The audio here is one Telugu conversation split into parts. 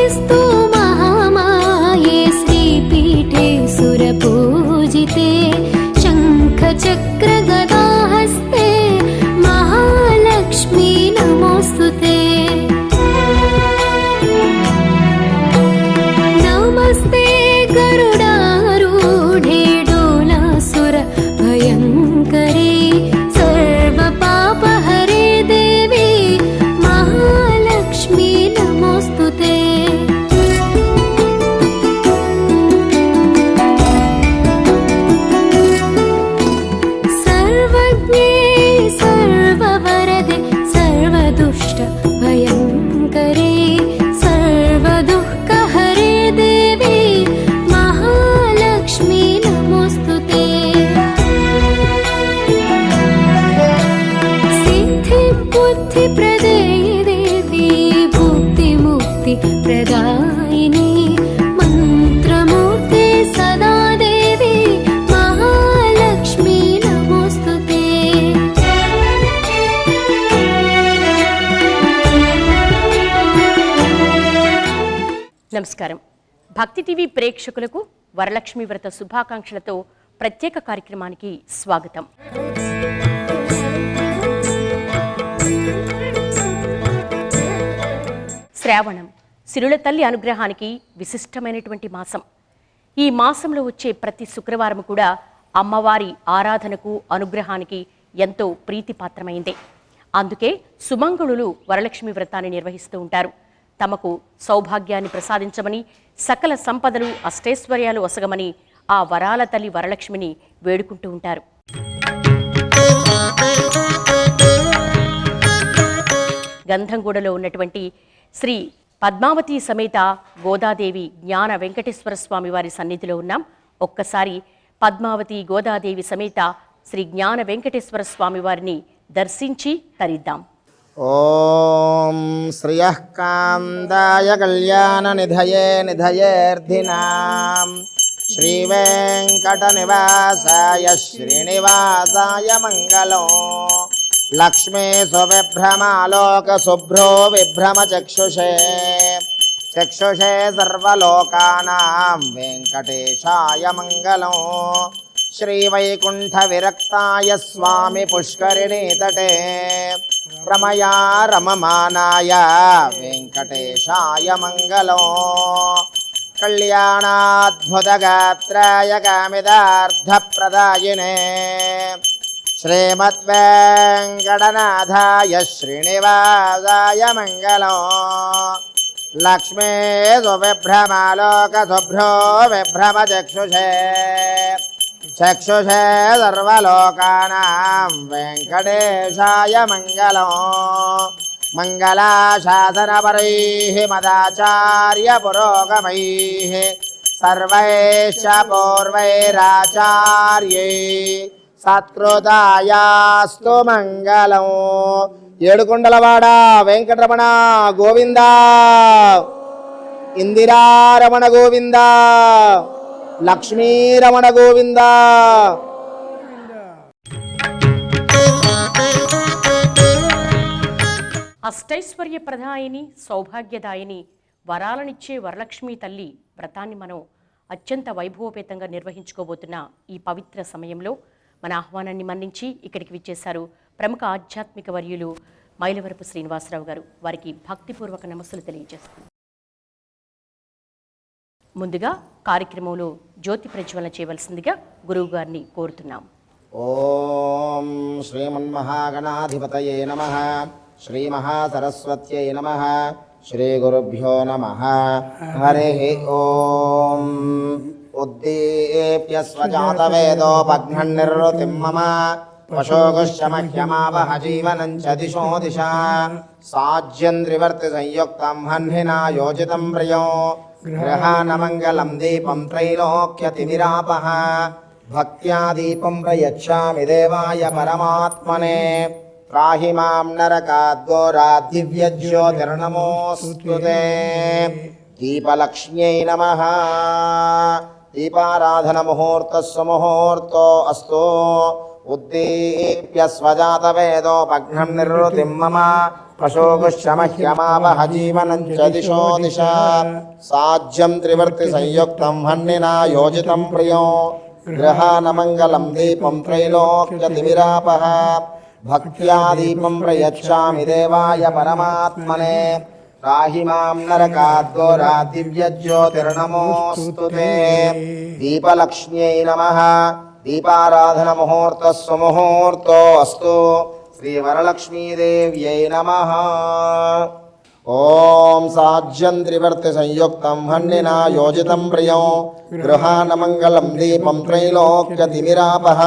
नमोऽस्तु महामाये श्रीपीठे सुरपूजिते शङ्खचक्रगदाहस्ते महालक्ष्मी नमोऽस्तुते। नमस्ते गरुडारूढे डोलासुरभयङ्करे सर्वपापहरे देवी महालक्ष्मी नमोऽस्तुते। सर्वज्ञे सर्ववरदे सर्वदुष्टभयङ्करे सर्वदुःखहरे देवी महालक्ष्मी नमोऽस्तुते। सिद्धिबुद्धिप्रदे देवी भुक्तिमुक्तिप्रदायिनी मन्त्रमूर्ते सदा देवी महालक्ष्मी नमोऽस्तुते। నమస్కారం. భక్తి టీవీ ప్రేక్షకులకు వరలక్ష్మి వ్రత శుభాకాంక్షలతో ప్రత్యేక కార్యక్రమానికి స్వాగతం. శ్రావణం సిరుల తల్లి అనుగ్రహానికి విశిష్టమైనటువంటి మాసం. ఈ మాసంలో వచ్చే ప్రతి శుక్రవారం కూడా అమ్మవారి ఆరాధనకు అనుగ్రహానికి ఎంతో ప్రీతిపాత్రమైందే. అందుకే సుమంగళులు వరలక్ష్మి వ్రతాన్ని నిర్వహిస్తూ ఉంటారు. తమకు సౌభాగ్యాన్ని ప్రసాదించమని, సకల సంపదలు అష్టైశ్వర్యాలు ఒసగమని ఆ వరాల తల్లి వరలక్ష్మిని వేడుకుంటూ ఉంటారు. గంధంగూడలో ఉన్నటువంటి శ్రీ పద్మావతి సమేత గోదాదేవి జ్ఞాన వెంకటేశ్వర స్వామి వారి సన్నిధిలో ఉన్నాం. ఒక్కసారి పద్మావతి గోదాదేవి సమేత శ్రీ జ్ఞాన వెంకటేశ్వర స్వామి వారిని దర్శించి తరిద్దాం. ఓం శ్రియః కాందాయ కళ్యాణ నిధయే నిధయేర్ధినాం శ్రీవేంకటనివాసాయ శ్రీనివాసాయ మంగళం. లక్ష్మీ సువిభ్రమాలోక శుభ్రో విభ్రమ చక్షుషే చక్షుషే సర్వలోకానాం వెంకటేశాయ మంగళం. శ్రీవైకుంఠ విరక్తాయ స్వామి పుష్కరిణీ తటే రమయా రమమానాయ వెంకటేశాయ మంగళం. కళ్యాణాద్భుతగాత్రాయ కామిదార్థప్రదాయినే శ్రీమద్వేంకటనాథాయ శ్రీనివాసాయ మంగళం. లక్ష్మీ సువిభ్రమాలోక శుభ్రో విభ్రమ చక్షుషే చక్షుషే సర్వలోకానాం వెంకటేశాయ మంగళం. మంగళాశాసనపరైః మదాచార్య పురోగమైః సర్వైశ్చ పూర్వైరాచార్యైః సత్కృతాయాస్తు మంగళం. ఏడుకొండలవాడ వెంకటరమణ గోవింద, ఇందిరారమణ గోవింద, లక్ష్మీరమణ గోవింద. అష్టైశ్వర్య ప్రదాయిని సౌభాగ్యదాయిని వరాలనిచ్చే వరలక్ష్మి తల్లి వ్రతాన్ని మనం అత్యంత వైభవపేతంగా నిర్వహించుకోబోతున్న ఈ పవిత్ర సమయంలో మన ఆహ్వానాన్ని మన్నించి ఇక్కడికి విచ్చేశారు ప్రముఖ ఆధ్యాత్మిక వర్యులు మైలవరపు శ్రీనివాసరావు గారు. వారికి భక్తిపూర్వక నమస్సులు తెలియజేస్తున్నారు. ముందుగా కార్యక్రమంలో జ్యోతి ప్రజ్వలన చేయవలసిందిగా గురువు గారిని కోరుతున్నాం. ఓం శ్రీమన్మహాగణాధిపతయే నమః, శ్రీ మహాసరస్వత్యై నమః, శ్రీ గురుభ్యో నమః. హరిః ఓం. ఉద్దీప్య స్వజాతవేదోపఘ్నన్నిర్వృతిం మమ వశోగుశ్చ మహ్యమావహ జీవనం చ దిశో దిశా. సాజ్యం త్రివర్తి సంయుక్తం హన్హినా యోజితం ప్రియం గ్రహాణమంగళం దీపం త్రైలోక్యతిమిరాపః. భక్త్యా దీపం ప్రయచ్ఛామి దేవాయ పరమాత్మనే. త్రాహి మాం నరకాద్ఘోరాద్ దివ్యజ్యోతిర్నమోస్తుతే. దీపలక్ష్మ్యై నమః. దీపారాధన ముహూర్తస్సు ముహూర్తో అస్తు. ఉద్దీప్య స్వజాతవేదోపఘ్నం నిర్వృతిం మమ पशोगुश्च मह्यमावह जीवनं च दिशो दिशा साज्यं त्रिवर्तिसंयुक्तं हन्निना योजितं प्रियो गृहानमङ्गलं दीपं त्रैलोक्यतिमिरापः भक्त्या दीपं प्रयच्छामि देवाय परमात्मने राहि मां नरकाद्घोरा दिव्यज्योतिर्नमोऽस्तु ते दीपलक्ष्म्यै नमः दीपाराधनमुहूर्तः सुमुहूर्तो अस्तु श्रीवरलक्ष्मीदेव्यै नमः ॐ साज्यं त्रिवर्तिसंयुक्तं हन्निना योजितं प्रियो गृहानमङ्गलं दीपं त्रैलोक्यतिमिरापः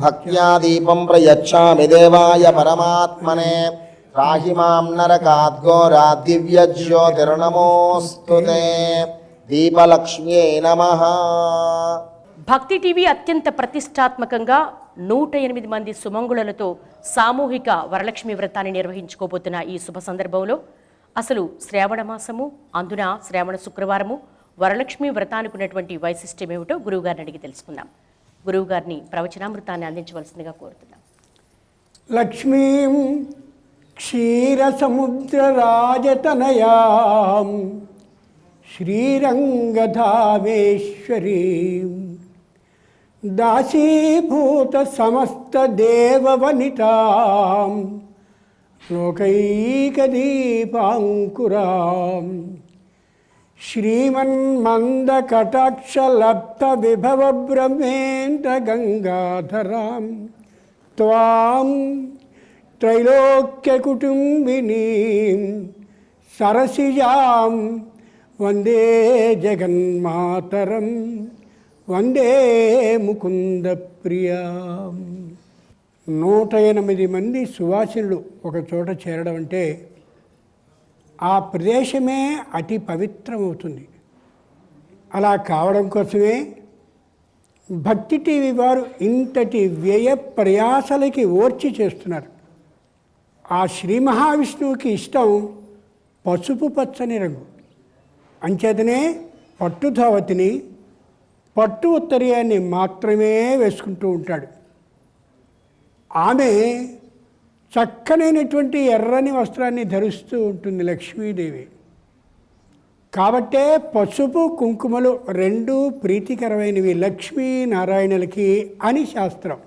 भक्त्या दीपं प्रयच्छामि देवाय परमात्मने राहि मां नरकाद्घोरा दिव्यज्योतिर्नमोऽस्तु ते दीपलक्ष्म्यै नमः భక్తి టీవీ అత్యంత ప్రతిష్టాత్మకంగా 108 మంది సుమంగుళలతో సామూహిక వరలక్ష్మి వ్రతాన్ని నిర్వహించుకోబోతున్న ఈ శుభ సందర్భంలో అసలు శ్రావణ మాసము అందున శ్రావణ శుక్రవారము వరలక్ష్మి వ్రతానికి ఉన్నటువంటి వైశిష్ట్యం ఏమిటో గురువుగారిని అడిగి తెలుసుకుందాం. గురువుగారిని ప్రవచనామృతాన్ని అందించవలసిందిగా కోరుతున్నాం. లక్ష్మీం క్షీరసముద్రరాజతనయాం శ్రీరంగధామేశ్వరీం దాసీభూత సమస్త దేవవనితాం లోకైకదీపాంకురాం శ్రీమన్మందకటాక్షలబ్ధ విభవ బ్రహ్మేంద్ర గంగాధరాం త్వాం त्रैलोक्यकुटुम्बिनीं सरसिजां वन्दे जगन्मातरं वन्दे ముకుందప్రియాం. 108 మంది సువాసినులు ఒక చోట చేరడం అంటే ఆ ప్రదేశమే అతి పవిత్రమవుతుంది. అలా కావడం కోసమే భక్తి టీవీ వారు ఇంతటి వ్యయ ప్రయాసలకి ఓర్చి చేస్తున్నారు. ఆ శ్రీ మహావిష్ణువుకి ఇష్టం పసుపు పచ్చని రంగు. అంచేతనే పట్టు ధావతిని పట్టు ఉత్తరీయాన్ని మాత్రమే వేసుకుంటూ ఉంటాడు. ఆమె చక్కనైనటువంటి ఎర్రని వస్త్రాన్ని ధరిస్తూ ఉంటుంది లక్ష్మీదేవి. కాబట్టే పసుపు కుంకుమలు రెండూ ప్రీతికరమైనవి లక్ష్మీనారాయణులకి అని శాస్త్రం.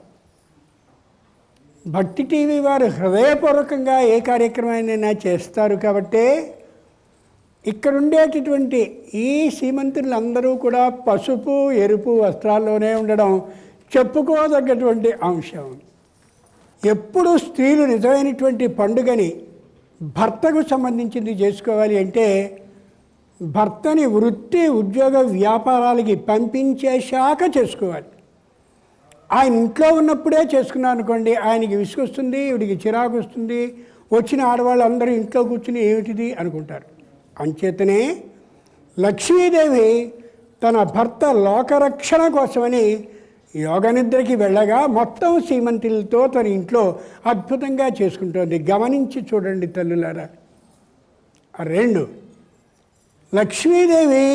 భక్తి టీవీ వారు హృదయపూర్వకంగా ఏ కార్యక్రమాన్నైనా చేస్తారు. కాబట్టే ఇక్కడ ఉండేటటువంటి ఈ శ్రీమంతులందరూ కూడా పసుపు ఎరుపు వస్త్రాల్లోనే ఉండడం చెప్పుకోదగ్గటువంటి అంశం. ఎప్పుడు స్త్రీలు నిజమైనటువంటి పండుగని భర్తకు సంబంధించింది చేసుకోవాలి అంటే భర్తని వృత్తి ఉద్యోగ వ్యాపారాలకి పంపించేశాక చేసుకోవాలి. ఆయన ఇంట్లో ఉన్నప్పుడే చేసుకున్నాను అనుకోండి, ఆయనకి విసుగొస్తుంది, ఇవిడికి చిరాకు వస్తుంది, వచ్చిన ఆడవాళ్ళు అందరూ ఇంట్లో కూర్చుని ఏమిటిది అనుకుంటారు. అంచేతనే లక్ష్మీదేవి తన భర్త లోకరక్షణ కోసమని యోగనిద్రకి వెళ్ళగా మొత్తం సీమంతులతో తన ఇంట్లో అద్భుతంగా చేసుకుంటోంది. గమనించి చూడండి తల్లులారా. 2, లక్ష్మీదేవి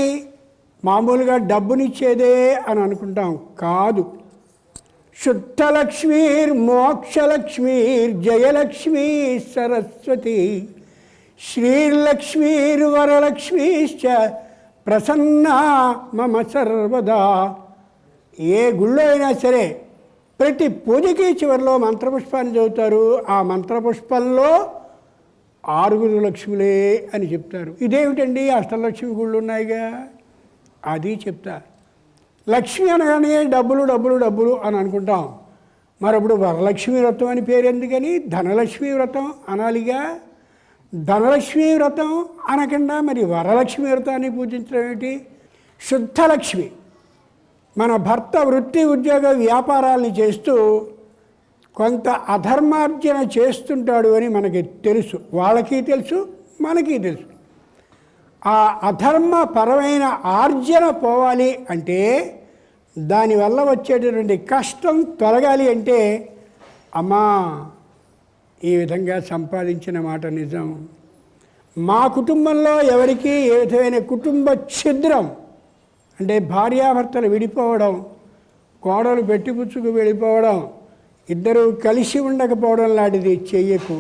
మామూలుగా డబ్బునిచ్చేదే అని అనుకుంటాం, కాదు. శుద్ధలక్ష్మీర్ మోక్షలక్ష్మీర్ జయలక్ష్మీ సరస్వతి శ్రీలక్ష్మీర్ వరలక్ష్మీశ్చ ప్రసన్న మమ సర్వదా. ఏ గుళ్ళో అయినా సరే ప్రతి పూజకి చివరిలో మంత్రపుష్పాన్ని చదువుతారు. ఆ మంత్రపుష్పంలో 6 లక్ష్ములే అని చెప్తారు. ఇదేమిటండి అష్టలక్ష్మి గుళ్ళు ఉన్నాయిగా, అది చెప్తా. లక్ష్మి అనగానే డబ్బులు డబ్బులు డబ్బులు అని అనుకుంటాం. మరప్పుడు వరలక్ష్మి వ్రతం అని పేరు ఎందుకని ధనలక్ష్మి వ్రతం అనాలిగా. ధనలక్ష్మి వ్రతం అనకుండా మరి వరలక్ష్మి వ్రతాన్ని పూజించడం ఏమిటి? శుద్ధలక్ష్మి మన భర్త వృత్తి ఉద్యోగ వ్యాపారాలని చేస్తూ కొంత అధర్మార్జన చేస్తుంటాడు అని మనకి తెలుసు, వాళ్ళకి తెలుసు, మనకి తెలుసు. ఆ అధర్మపరమైన ఆర్జన పోవాలి అంటే దానివల్ల వచ్చేటటువంటి కష్టం తొలగాలి అంటే అమ్మా ఈ విధంగా సంపాదించిన మాట నిజం. మా కుటుంబంలో ఎవరికి ఏ విధమైన కుటుంబ ఛిద్రం అంటే భార్యాభర్తలు విడిపోవడం, కోడలు పెట్టిపుచ్చుకు వెళ్ళిపోవడం, ఇద్దరూ కలిసి ఉండకపోవడం లాంటిది చెయ్యకు.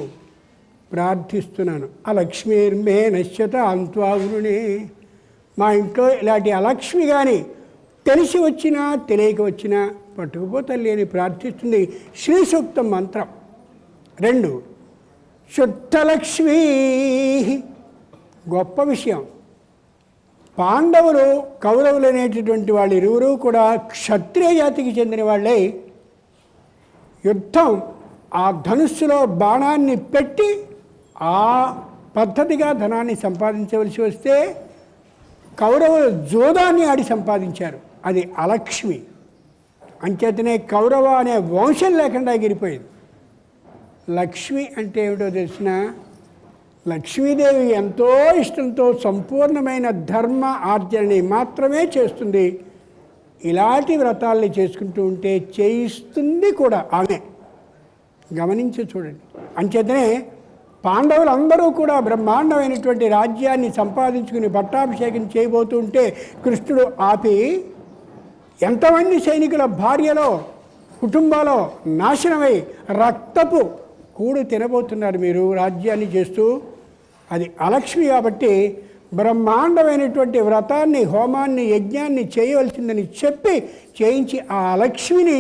ప్రార్థిస్తున్నాను. అలక్ష్మీర్మే నశ్యత అంత్వాగురునే. మా ఇంట్లో ఇలాంటి అలక్ష్మి కానీ తెలిసి వచ్చినా తెలియక వచ్చినా పట్టుకుపోతల్లి అని ప్రార్థిస్తుంది శ్రీ సూక్తం మంత్రం. 2 శుద్ధలక్ష్మీ. గొప్ప విషయం. పాండవులు కౌరవులు అనేటటువంటి వాళ్ళు ఇరువురు కూడా క్షత్రియ జాతికి చెందిన వాళ్ళే. యుద్ధం ఆ ధనుస్సులో బాణాన్ని పెట్టి ఆ పద్ధతిగా ధనాన్ని సంపాదించవలసి వస్తే కౌరవులు జోదాన్ని ఆడి సంపాదించారు. అది అలక్ష్మి. అంచేతనే కౌరవ అనే వంశం లేకుండా ఎగిరిపోయింది. లక్ష్మి అంటే ఏమిటో తెలిసిన, లక్ష్మీదేవి ఎంతో ఇష్టంతో సంపూర్ణమైన ధర్మ ఆర్జనని మాత్రమే చేస్తుంది. ఇలాంటి వ్రతాల్ని చేసుకుంటూ ఉంటే చేయిస్తుంది కూడా ఆమె. గమనించి చూడండి. అంచేతనే పాండవులందరూ కూడా బ్రహ్మాండమైనటువంటి రాజ్యాన్ని సంపాదించుకుని పట్టాభిషేకం చేయబోతూ ఉంటే కృష్ణుడు ఆపి, ఎంతమంది సైనికుల భార్యలో కుటుంబాలో నాశనమై రక్తపు కూడు తినబోతున్నారు మీరు రాజ్యాన్ని చేస్తూ. అది అలక్ష్మి కాబట్టి బ్రహ్మాండమైనటువంటి వ్రతాన్ని, హోమాన్ని, యజ్ఞాన్ని చేయవలసిందని చెప్పి చేయించి ఆ అలక్ష్మిని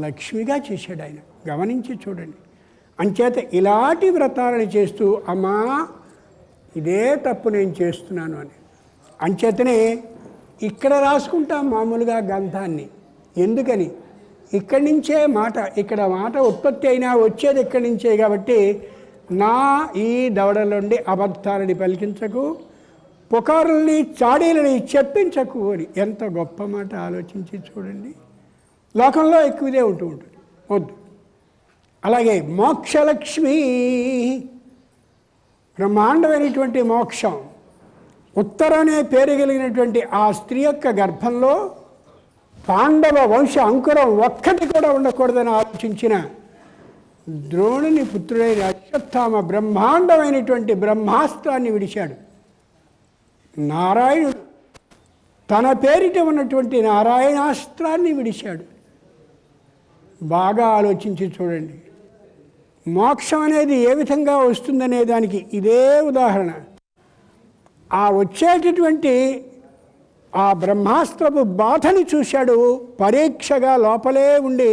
లక్ష్మిగా చేశాడు ఆయన. గమనించి చూడండి. అంచేత ఇలాంటి వ్రతాలను చేస్తూ అమ్మా ఇదే తప్పు నేను చేస్తున్నాను అని. అంచేతనే ఇక్కడ రాసుకుంటాం మామూలుగా గంధాన్ని. ఎందుకని? ఇక్కడి నుంచే మాట, ఇక్కడ మాట ఉత్పత్తి అయినా వచ్చేది ఇక్కడి నుంచే కాబట్టి నా ఈ దవడలోండి అబద్ధాలని పలికించకు, పుకారుల్ని చాడీలని చెప్పించకు అని. ఎంత గొప్ప మాట ఆలోచించి చూడండి. లోకంలో ఎక్కువ ఇదే ఉంటూ ఉంటుంది. వద్దు. అలాగే మోక్షలక్ష్మి, బ్రహ్మాండమైనటువంటి మోక్షం. ఉత్తర అనే పేరు కలిగినటువంటి ఆ స్త్రీ యొక్క గర్భంలో పాండవ వంశ అంకురం ఒక్కటి కూడా ఉండకూడదని ఆలోచించిన ద్రోణుని పుత్రుడైన అశ్వత్థామ బ్రహ్మాండమైనటువంటి బ్రహ్మాస్త్రాన్ని విడిచాడు. నారాయణుడు తన పేరిట ఉన్నటువంటి నారాయణాస్త్రాన్ని విడిచాడు. బాగా ఆలోచించి చూడండి. మోక్షం అనేది ఏ విధంగా వస్తుందనే దానికి ఇదే ఉదాహరణ. ఆ వచ్చేటటువంటి ఆ బ్రహ్మాస్త్రపు బాధని చూశాడు పరీక్షగా లోపలే ఉండి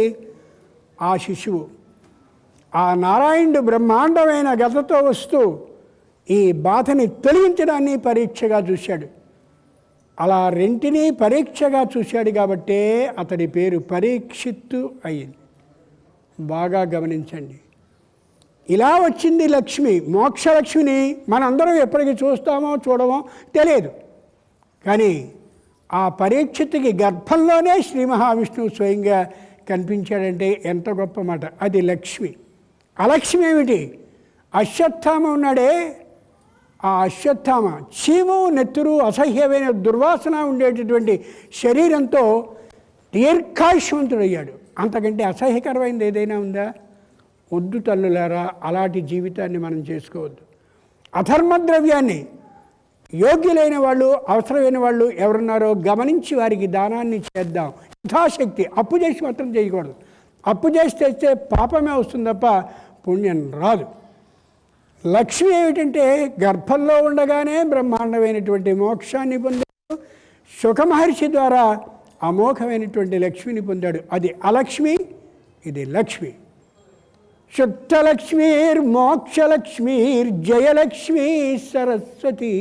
ఆ శిశువు. ఆ నారాయణుడు బ్రహ్మాండమైన గతతో వస్తూ ఈ బాధని తొలగించడాన్ని పరీక్షగా చూశాడు. అలా రెంటినీ పరీక్షగా చూశాడు కాబట్టే అతడి పేరు పరీక్షిత్తు అయింది. బాగా గమనించండి. ఇలా వచ్చింది లక్ష్మి. మోక్షలక్ష్మిని మనందరం ఎప్పటికీ చూస్తామో చూడమో తెలియదు. కానీ ఆ పరీక్షిత్తుకి గర్భంలోనే శ్రీ మహావిష్ణువు స్వయంగా కనిపించాడంటే ఎంత గొప్ప మాట. అది లక్ష్మి. అలక్ష్మి ఏమిటి? అశ్వత్థామ ఉన్నాడే, ఆ అశ్వత్థామ చీము, నెత్తురు, అసహ్యమైన దుర్వాసన ఉండేటటువంటి శరీరంతో దీర్ఘాయుష్మంతుడయ్యాడు. అంతకంటే అసహ్యకరమైనది ఏదైనా ఉందా? వద్దు తల్లులారా, అలాంటి జీవితాన్ని మనం చేసుకోవద్దు. అధర్మద్రవ్యాన్ని యోగ్యులైన వాళ్ళు, అవసరమైన వాళ్ళు ఎవరున్నారో గమనించి వారికి దానాన్ని చేద్దాం. యథాశక్తి. అప్పు చేసి మాత్రం చేయకూడదు. అప్పు చేసి తెస్తే పాపమే వస్తుంది తప్ప పుణ్యం రాదు. లక్ష్మి ఏమిటంటే గర్భంలో ఉండగానే బ్రహ్మాండమైనటువంటి మోక్షాన్ని పొందాడు. సుఖమహర్షి ద్వారా అమోఘమైనటువంటి లక్ష్మిని పొందాడు. అది అలక్ష్మి, ఇది లక్ష్మి. శుద్ధలక్ష్మీర్ మోక్షలక్ష్మీర్ జయలక్ష్మీ సరస్వతి.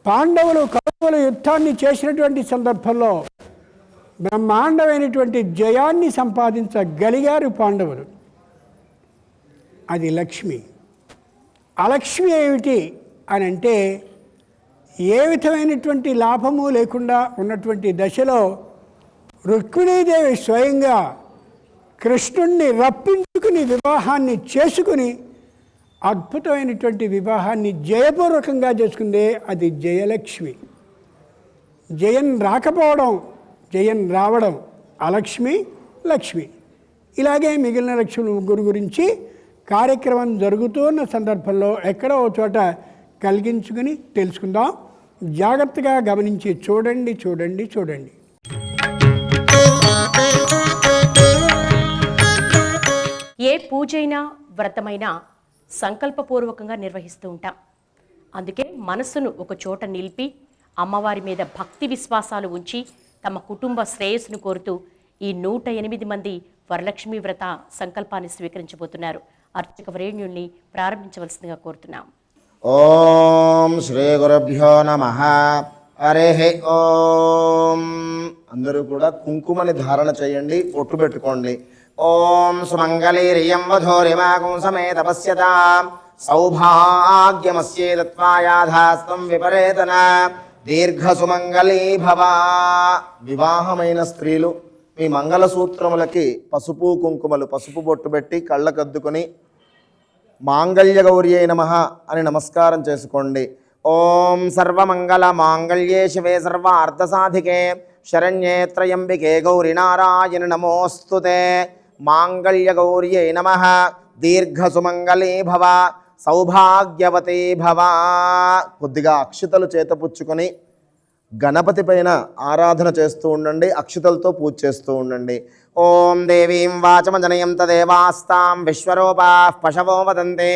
పాండవులు కౌరవుల యుద్ధాన్ని చేసినటువంటి సందర్భంలో బ్రహ్మాండమైనటువంటి జయాన్ని సంపాదించగలిగారు పాండవులు. అది లక్ష్మి. అలక్ష్మి ఏమిటి అని అంటే ఏ విధమైనటువంటి లాభము లేకుండా ఉన్నటువంటి దశలో రుక్మిణీదేవి స్వయంగా కృష్ణుణ్ణి రప్పించుకుని వివాహాన్ని చేసుకుని అద్భుతమైనటువంటి వివాహాన్ని జయపూర్వకంగా చేసుకుందే అది జయలక్ష్మి. జయం రాకపోవడం, జయం రావడం అలక్ష్మి, లక్ష్మి. ఇలాగే మిగిలిన లక్ష్మి ముగ్గురు గురించి కార్యక్రమం జరుగుతున్న సందర్భంలో ఎక్కడో చోట కలిగించుకుని తెలుసుకుందాం. జాగ్రత్తగా గమనించి చూడండి చూడండి చూడండి. ఏ పూజైనా వ్రతమైన సంకల్పపూర్వకంగా నిర్వహిస్తూ ఉంటాం. అందుకే మనస్సును ఒక చోట నిలిపి అమ్మవారి మీద భక్తి విశ్వాసాలు ఉంచి తమ కుటుంబ శ్రేయస్సును కోరుతూ ఈ 108 మంది వరలక్ష్మి వ్రత సంకల్పాన్ని స్వీకరించబోతున్నారు. అర్చక వరేణ్యుల్ని ప్రారంభించవలసిందిగా కోరుతున్నాం. ఓం శ్రీ గురుభ్యో నమః. హరి ఓం. అందరూ కూడా కుంకుమని ధారణ చేయండి, ఒట్టు పెట్టుకోండి. ఓం సుమంగళీరియం వధూరిమాగం సమేత పశ్యతాం సౌభాగ్యమస్యేదత్వాయాధాస్తం విపరేతన దీర్ఘ సుమంగళీ భవ. వివాహమైన స్త్రీలు మీ మంగళసూత్రములకి పసుపు కుంకుమలు, పసుపు బొట్టు పెట్టి కళ్ళకద్దుకొని మాంగళ్య గౌర్యై నమః అని నమస్కారం చేసుకోండి. ఓం సర్వమంగళ మాంగళ్యే శివే సర్వార్థసాధికే శరణ్యే త్రయంబికే గౌరి నారాయణ నమోస్తుతే. మాంగళ్య గౌర్యై నమః. దీర్ఘ సుమంగళీ భవ, సౌభాగ్యవతీ భవ. కొద్దిగా అక్షితలు చేతపుచ్చుకొని గణపతి పైన ఆరాధన చేస్తూ ఉండండి, అక్షితలతో పూజ చేస్తూ ఉండండి. ఓం దేవీం వాచమజనయం తదేవాస్తాం విశ్వరూపాః పశవో వదంతే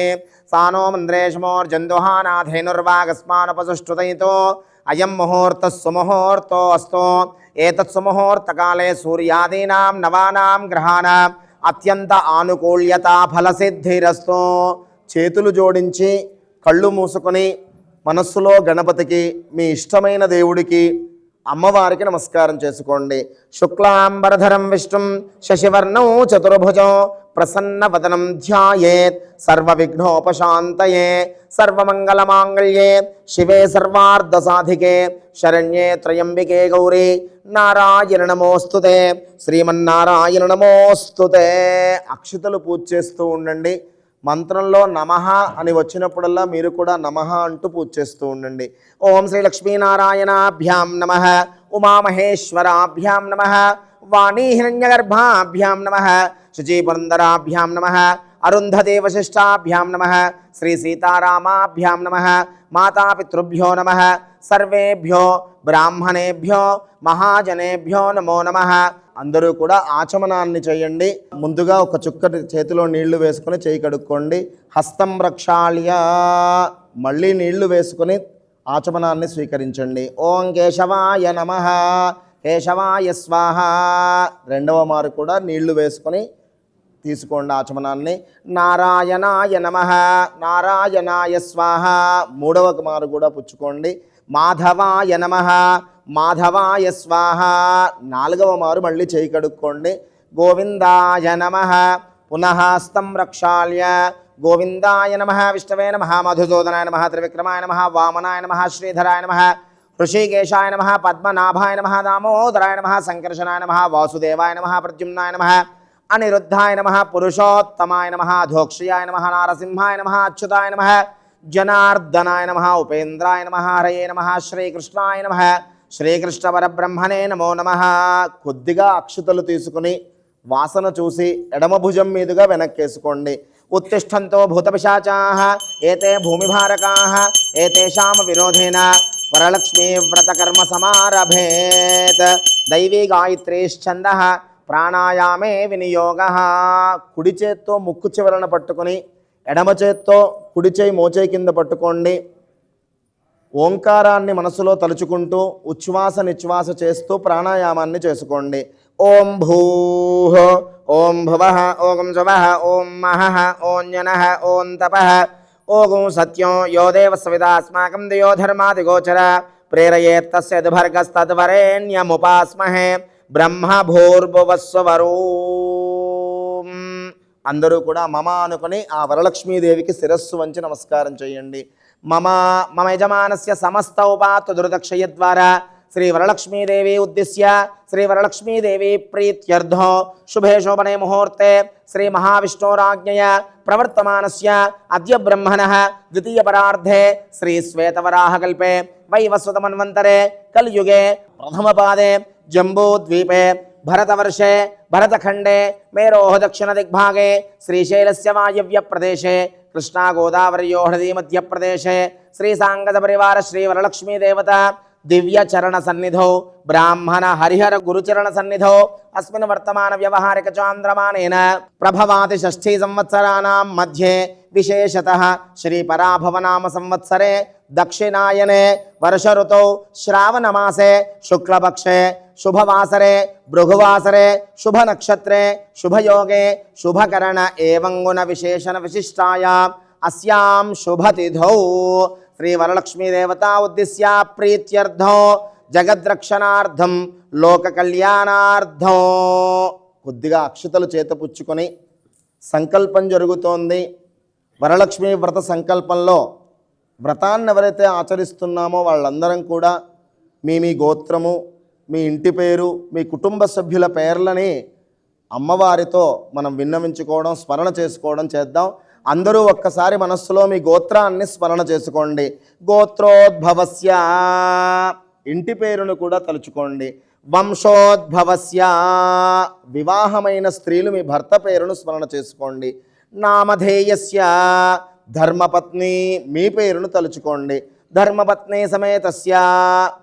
సానో మంద్రేషమోర్జందుహానాధేనుర్వాగస్మానపసుష్టుతయితో అయం ముహూర్తః సుముహూర్తో అస్తు. ఏతత్ సుముహూర్తకాలే సూర్యాదీనాం నవానాం గ్రహాణాం అత్యంత ఆనుకూల్యత ఫలసిద్ధిరస్తు. చేతులు జోడించి కళ్ళు మూసుకొని మనస్సులో గణపతికి, మీ ఇష్టమైన దేవుడికి, అమ్మవారికి నమస్కారం చేసుకోండి. శుక్లాంబరధరం విష్ణుం శశివర్ణం చతుర్భుజం ప్రసన్నవదనం ధ్యాయేత్ సర్వవిఘ్నోపశాంతయే. సర్వమంగళమాంగళ్యే శివే సర్వార్థసాధికే శరణ్యే త్రయంబికే గౌరీ నారాయణ నమోస్తుతే. శ్రీమన్నారాయణ నమోస్తుతే. అక్షితలు పూజ చేస్తూ ఉండండి. మంత్రంలో నమః అని వచ్చినప్పుడల్లా మీరు కూడా నమః అంటూ పూజ చేస్తూ ఉండండి. ఓం శ్రీ లక్ష్మీనారాయణాభ్యాం నమః. ఉమామహేశ్వరాభ్యాం నమః. వాణీ హిరణ్యగర్భాభ్యాం నమః. శుచీపురందరాభ్యాం నమః. అరుంధతే వశిష్టాభ్యాం నమః. శ్రీ సీతారామాభ్యాం నమః. మాతాపితృభ్యో నమః. సర్వేభ్యో బ్రాహ్మణేభ్యో మహాజనేభ్యో నమో నమః. అందరూ కూడా ఆచమనాన్ని చేయండి. ముందుగా ఒక చుక్క చేతిలో నీళ్లు వేసుకొని చేయి కడుక్కోండి. హస్తం రక్షాళ్య. మళ్ళీ నీళ్లు వేసుకొని ఆచమనాన్ని స్వీకరించండి. ఓం కేశవాయ నమః. కేశవాయ స్వాహ. రెండవ మారు కూడా నీళ్లు వేసుకొని తీసుకోండి ఆచమనాన్ని. నారాయణాయ నమః. నారాయణాయ స్వాహ. మూడవ మారు కూడా పుచ్చుకోండి. మాధవాయ నమః. మాధవాయ స్వాహ. నాలుగవ మారు మళ్ళీ చేయి కడుక్కోండి. గోవిందాయ నమః. పునః హస్తం రక్షాళ్య. గోవిందాయ నమః. విష్ణవే నమః. మధుసూదనాయ నమః. త్రివిక్రమాయ నమః. వామనాయ నమః. శ్రీధరాయ నమః. ఋషికేశాయ నమః. పద్మనాభాయ నమః. దామోదరాయ నమః. సంకర్షణాయ నమః. వాసుదేవాయ నమః. ప్రద్యుమ్నాయ నమః. అనిరుద్ధాయ నమః. పురుషోత్తమాయ నమః. ధోక్షయాయ నమః. నారసింహాయ నమః. అచ్యుతాయ నమః. జనార్దనాయ నమః. ఉపేంద్రాయ నమః. హరయే నమః. శ్రీకృష్ణాయ నమః. శ్రీకృష్ణ పరబ్రహ్మణే నమో నమః. కొద్దిగా అక్షతలు తీసుకుని వాసన చూసి ఎడమ భుజం మీదుగా వెనక్కేసుకోండి. ఉత్తిష్టంతో భూతపిశాచాః ఏతే భూమిభారకాః ఏతేషాం విరోధేన వరలక్ష్మీ వ్రతకర్మ సమారభేత్. దైవీ గాయత్రీశ్చందః ప్రాణాయామే వినియోగః. కుడి చేత్తో ముక్కు చివరన పట్టుకొని ఎడమ చేత్తో కుడి చేయి మోచేయి కింద పట్టుకోండి. ఓంకారాన్ని మనసులో తలుచుకుంటూ ఉచ్ఛ్వాస నిశ్వాస చేస్తూ ప్రాణాయామాన్ని చేసుకోండి. ఓం భూః. ఓం భువః. ఓం శువః. ఓం మహః. ఓం జ్ఞనః. ఓం తపః. ఓం సత్యం యో దేవ సవిదాస్మాకం దియో ధర్మాదిగోచర ప్రేరయేత్తస్య దుర్భర్గస్తద్వరేణ్యముపాస్మహే బ్రహ్మ భూర్భువస్వరూం. అందరూ కూడా మమ అనుకుని ఆ వరలక్ష్మీదేవికి శిరస్సు వంచి నమస్కారం చేయండి. మమ మమ యజమానస్య సమస్త ఉపాత్త దుర్దక్షయద్వారా శ్రీ వరలక్ష్మీదేవి ఉద్దిశ్య శ్రీ వరలక్ష్మీదేవి ప్రీత్యర్థో శుభే శోభనే ముహూర్తే శ్రీ మహావిష్ణోరాజ్ఞయ ప్రవర్తమానస్య అద్య బ్రహ్మణః ద్వితీయ పరార్ధే శ్రీ శ్వేతవరాహకల్పే వైవస్వతమన్వంతరే కలియుగే ప్రథమపాదే జంబూద్వీపే భరతవర్షే భరతఖండే మేరోః దక్షిణ దిగ్భాగే శ్రీశైలస్య వాయవ్య ప్రదేశే కృష్ణా గోదావర్యోः నదీ మధ్యప్రదేశే శ్రీ సాంగత పరివార శ్రీ వరలక్ష్మీ దేవత దివ్యచరణ సన్నిధౌ బ్రాహ్మణ హరిహర గురుచరణ సన్నిధౌ అస్మిన్ వర్తమాన వ్యవహారిక చాంద్రమానేన ప్రభవాతి షష్ఠీ సంవత్సరాణం మధ్యే విశేషతః శ్రీ పరాభవనామ సంవత్సరే దక్షిణాయనే వర్ష ఋతౌ శ్రావణమాసే శుక్లపక్షే శుభవాసరే భృగువాసరే శుభ నక్షత్రే శుభయోగే శుభకరణ ఏవం గుణ విశేషణ విశిష్టాయాం అస్యాం శుభతిథౌ శ్రీ వరలక్ష్మీ దేవతా ఉద్దిశ్య ప్రీత్యర్థం జగద్రక్షణార్థం లోక కళ్యాణార్థం. కొద్దిగా అక్షతలు చేతపుచ్చుకొని సంకల్పం జరుగుతోంది. వరలక్ష్మీ వ్రత సంకల్పంలో వ్రతాన్ని ఎవరైతే ఆచరిస్తున్నామో వాళ్ళందరం కూడా మీ గోత్రము, మీ ఇంటి పేరు, మీ కుటుంబ సభ్యుల పేర్లని అమ్మవారితో మనం విన్నవించుకోవడం, స్మరణ చేసుకోవడం చేద్దాం. అందరూ ఒక్కసారి మనస్సులో మీ గోత్రాన్ని స్మరణ చేసుకోండి. గోత్రోద్భవస్య ఇంటి పేరును కూడా తలుచుకోండి. వంశోద్భవస్య వివాహమైన స్త్రీలు మీ భర్త పేరును స్మరణ చేసుకోండి. నామధేయస్య ధర్మపత్ని మీ పేరును తలుచుకోండి. ధర్మపత్ని సమేతస్య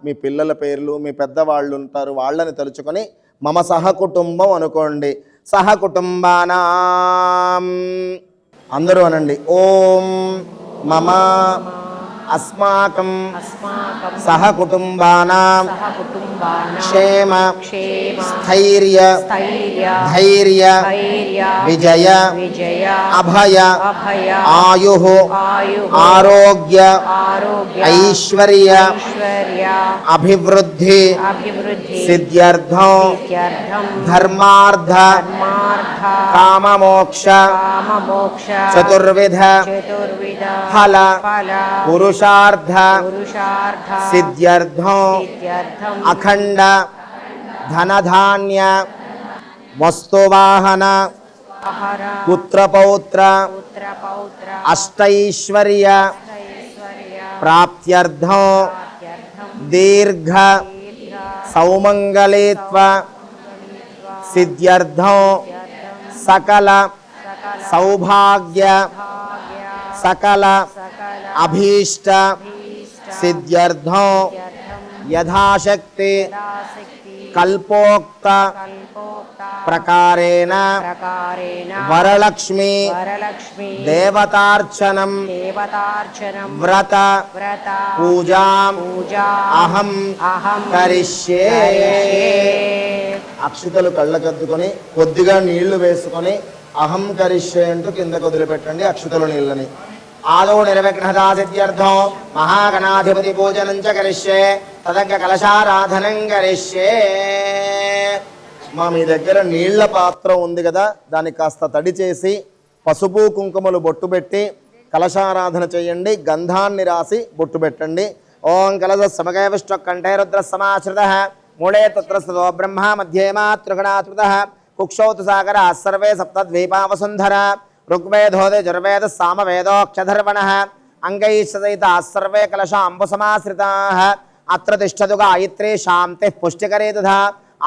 మీ పిల్లల పేర్లు, మీ పెద్దవాళ్ళు ఉంటారు వాళ్ళని తలుచుకొని మమ సహకుటుంబం అనుకోండి. సహకుటుంబానాం అందరూ అనండి. ఓం మమ అస్మాకం సహకుటుంబానాం క్షేమ స్థైర్య ధైర్య విజయ అభయ ఆయు ఆరోగ్య ఐశ్వర్య అభివృద్ధి సిద్ధ్యర్థం ధర్మార్థ కామమోక్ష చతుర్విధ ఫల పురుషార్థ సిద్ధ్యర్థం అఖండ ధనధాన్య వస్తువాహన పుత్రపౌత్ర అష్టైశ్వర్య ప్రాప్త్యర్థం దీర్ఘ సౌమంగళీత్వ సిద్ధ్యర్థం సకల సౌభాగ్య సకల అభీష్ట సిద్ధ్యర్థం యథాశక్తి కల్పోక్త ప్రకారేణ వరలక్ష్మి దేవతార్చనం వ్రత పూజాం అహం కరిష్యే. అక్షతలు కళ్ళకద్దుకొని కొద్దిగా నీళ్లు వేసుకొని అహం కరిష్యే అంటూ కిందకు వదిలిపెట్టండి అక్షతలు నీళ్ళని. ఆదౌ నిర్విఘ్నతా సిద్ధ్యర్థం మహాగణాధిపతి పూజనం చ కరిష్యే తదగ్గ కలశారాధనం కరిష్యే. మీ దగ్గర నీళ్ల పాత్ర ఉంది కదా, దాన్ని కాస్త తడి చేసి పసుపు కుంకుమలు బొట్టు పెట్టి కలశారాధన చేయండి. గంధాన్ని రాసి బొట్టు పెట్టండి. ఓం కలశ సమగే విష్ణు కంఠే రుద్ర సమాశ్రిత మూడే తత్ర స్థితో బ్రహ్మ మధ్యే మాతృగణాత్మత కుక్షౌతు సాగర సర్వే సప్తద్వీపా వసుంధర ఋగ్వేదోదే జుర్వేద సామవేదోక్షధర్వణ అంగైశ్చదయిత సర్వే కలశాంబు సమాశ్రితా అత్ర తిష్టతు గాయత్రీ శాంతి పుష్టికరే తథా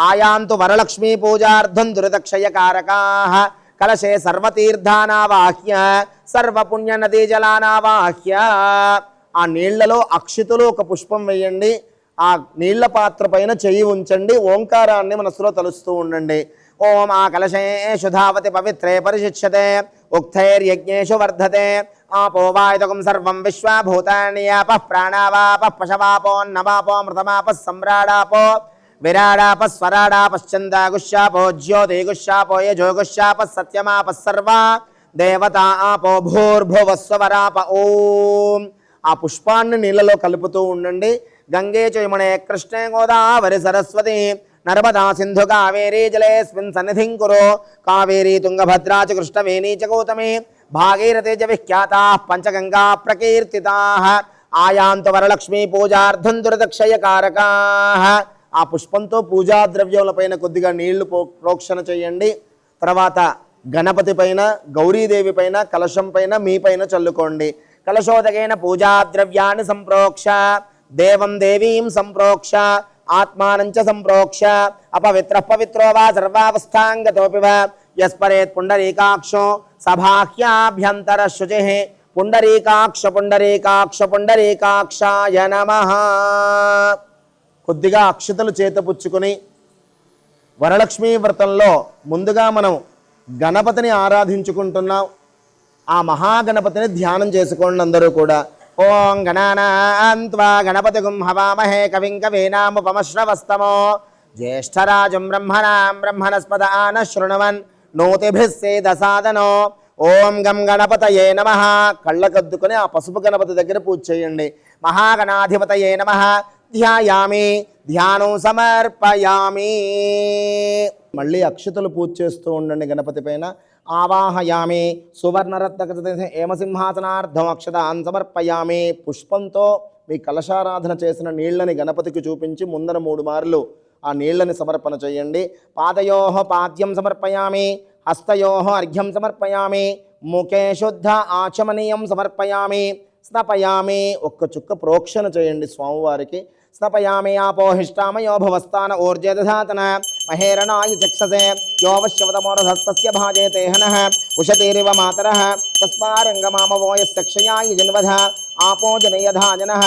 ఆయాంతు వరలక్ష్మీ పూజార్థం దురితక్షయకారకాః కలశే సర్వతీర్థానావాహ్య సర్వపుణ్యనదీ జలానావాహ్య. ఆ నీళ్లలో అక్షితులు ఒక పుష్పం వేయండి. ఆ నీళ్ల పాత్ర పైన చెయ్యి ఉంచండి. ఓంకారాన్ని మనసులో తలుస్తూ ఉండండి. ఓం ఆ కలశేషు ధావతి పవిత్రే పరిశిష్యతే ఉక్తైర్యజ్ఞేషు వర్ధతే ఆపో వాయుదకం సర్వం విశ్వభూతాని ఆపః ప్రాణావాపః పశవాపోన్నవాపో మృతమాపః సమ్రాడాపో విరాడాపః స్వరాడాపశ్చందాగుష్యాపో జ్యోతిగుష్యాపో యజోగుష్యాపః సత్యమాపః సర్వా దేవతా ఆపో భూర్భువస్వరాప. ఓం ఆ పుష్పాన్ని నీళ్ళలో కలుపుతూ ఉండండి. గంగే చ యమునే కృష్ణే గోదావరి సరస్వతి నర్మదా సింధు కావేరీ జలేస్మిన్ సన్నిధిం కురు కావేరీ తుంగభద్రా చ కృష్ణవేణీ చ గౌతమి భాగీరథీ చ విఖ్యాతాః పంచగంగా ప్రకీర్తితాః ఆయాంతు వరలక్ష్మీ పూజార్థం దురితక్షయకారకాః. ఆ పుష్పంతో పూజా ద్రవ్యములపైన కొద్దిగా నీళ్లు ప్రోక్షణ చేయండి. తర్వాత గణపతి పైన, గౌరీదేవి పైన, కలశం పైన, మీ పైన చల్లుకోండి. కలశోదకేన పూజా ద్రవ్యాన్ని సంప్రోక్ష దేవం దేవీం సంప్రోక్ష ఆత్మానంచ సంప్రోక్ష అపవిత్ర పవిత్రో వా సర్వావస్థాంగతోపి వా యస్పరేత్ పుండరీకాక్షో సభాహ్యాభ్యంతర శుచి పుండరీకాక్ష పుండరీకాక్ష పుండరీకాక్షాయ నమః. కొద్దిగా అక్షతలు చేతపుచ్చుకొని వరలక్ష్మీ వ్రతంలో ముందుగా మనం గణపతిని ఆరాధించుకుంటున్నాం. ఆ మహాగణపతిని ధ్యానం చేసుకోండి అందరూ కూడా. ఓం గణానాన్త్వా గణపతిగుం హవామహే కవిం కవీనాముపమశ్రవస్తమో జ్యేష్ఠరాజం బ్రహ్మణస్పద ఆన శృణవన్ నోతిభిः సేదసాదనో. ఓం గం గణపతయే నమః. కళ్ళకద్దుకొని ఆ పసుపు గణపతి దగ్గర పూజ చేయండి. మహాగణాధిపతయే నమః. ధ్యాయామి, ధ్యానం సమర్పయామి. మళ్ళీ అక్షతలు పూజ చేస్తూ ఉండండి గణపతి పైన. ఆవాహయామి సువర్ణరత్న ఏమసింహాసనార్థం అక్షతాన్ సమర్పయామి. పుష్పంతో మీ కలశారాధన చేసిన నీళ్లని గణపతికి చూపించి ముందర 3 మార్లు ఆ నీళ్లని సమర్పణ చేయండి. పాదయోః పాద్యం సమర్పయామి, హస్తయోః అర్ఘ్యం సమర్పయామి, ముఖే శుద్ధ ఆచమనీయం సమర్పయామి. స్నపయామి, ఒక్క చుక్క ప్రోక్షణ చేయండి స్వామివారికి. స్నపయామి ఆపోహిష్టామయో భవస్థాన ఊర్జే దధాతన మహేరణాయ చక్షసే యోవశ్యవతమోరధస్తస్య భాజేతే హనః ఉషతీరివ మాతరః తస్మారంగమామవో యస్య క్షయాయ జన్వధ ఆపో జనయధా జనః.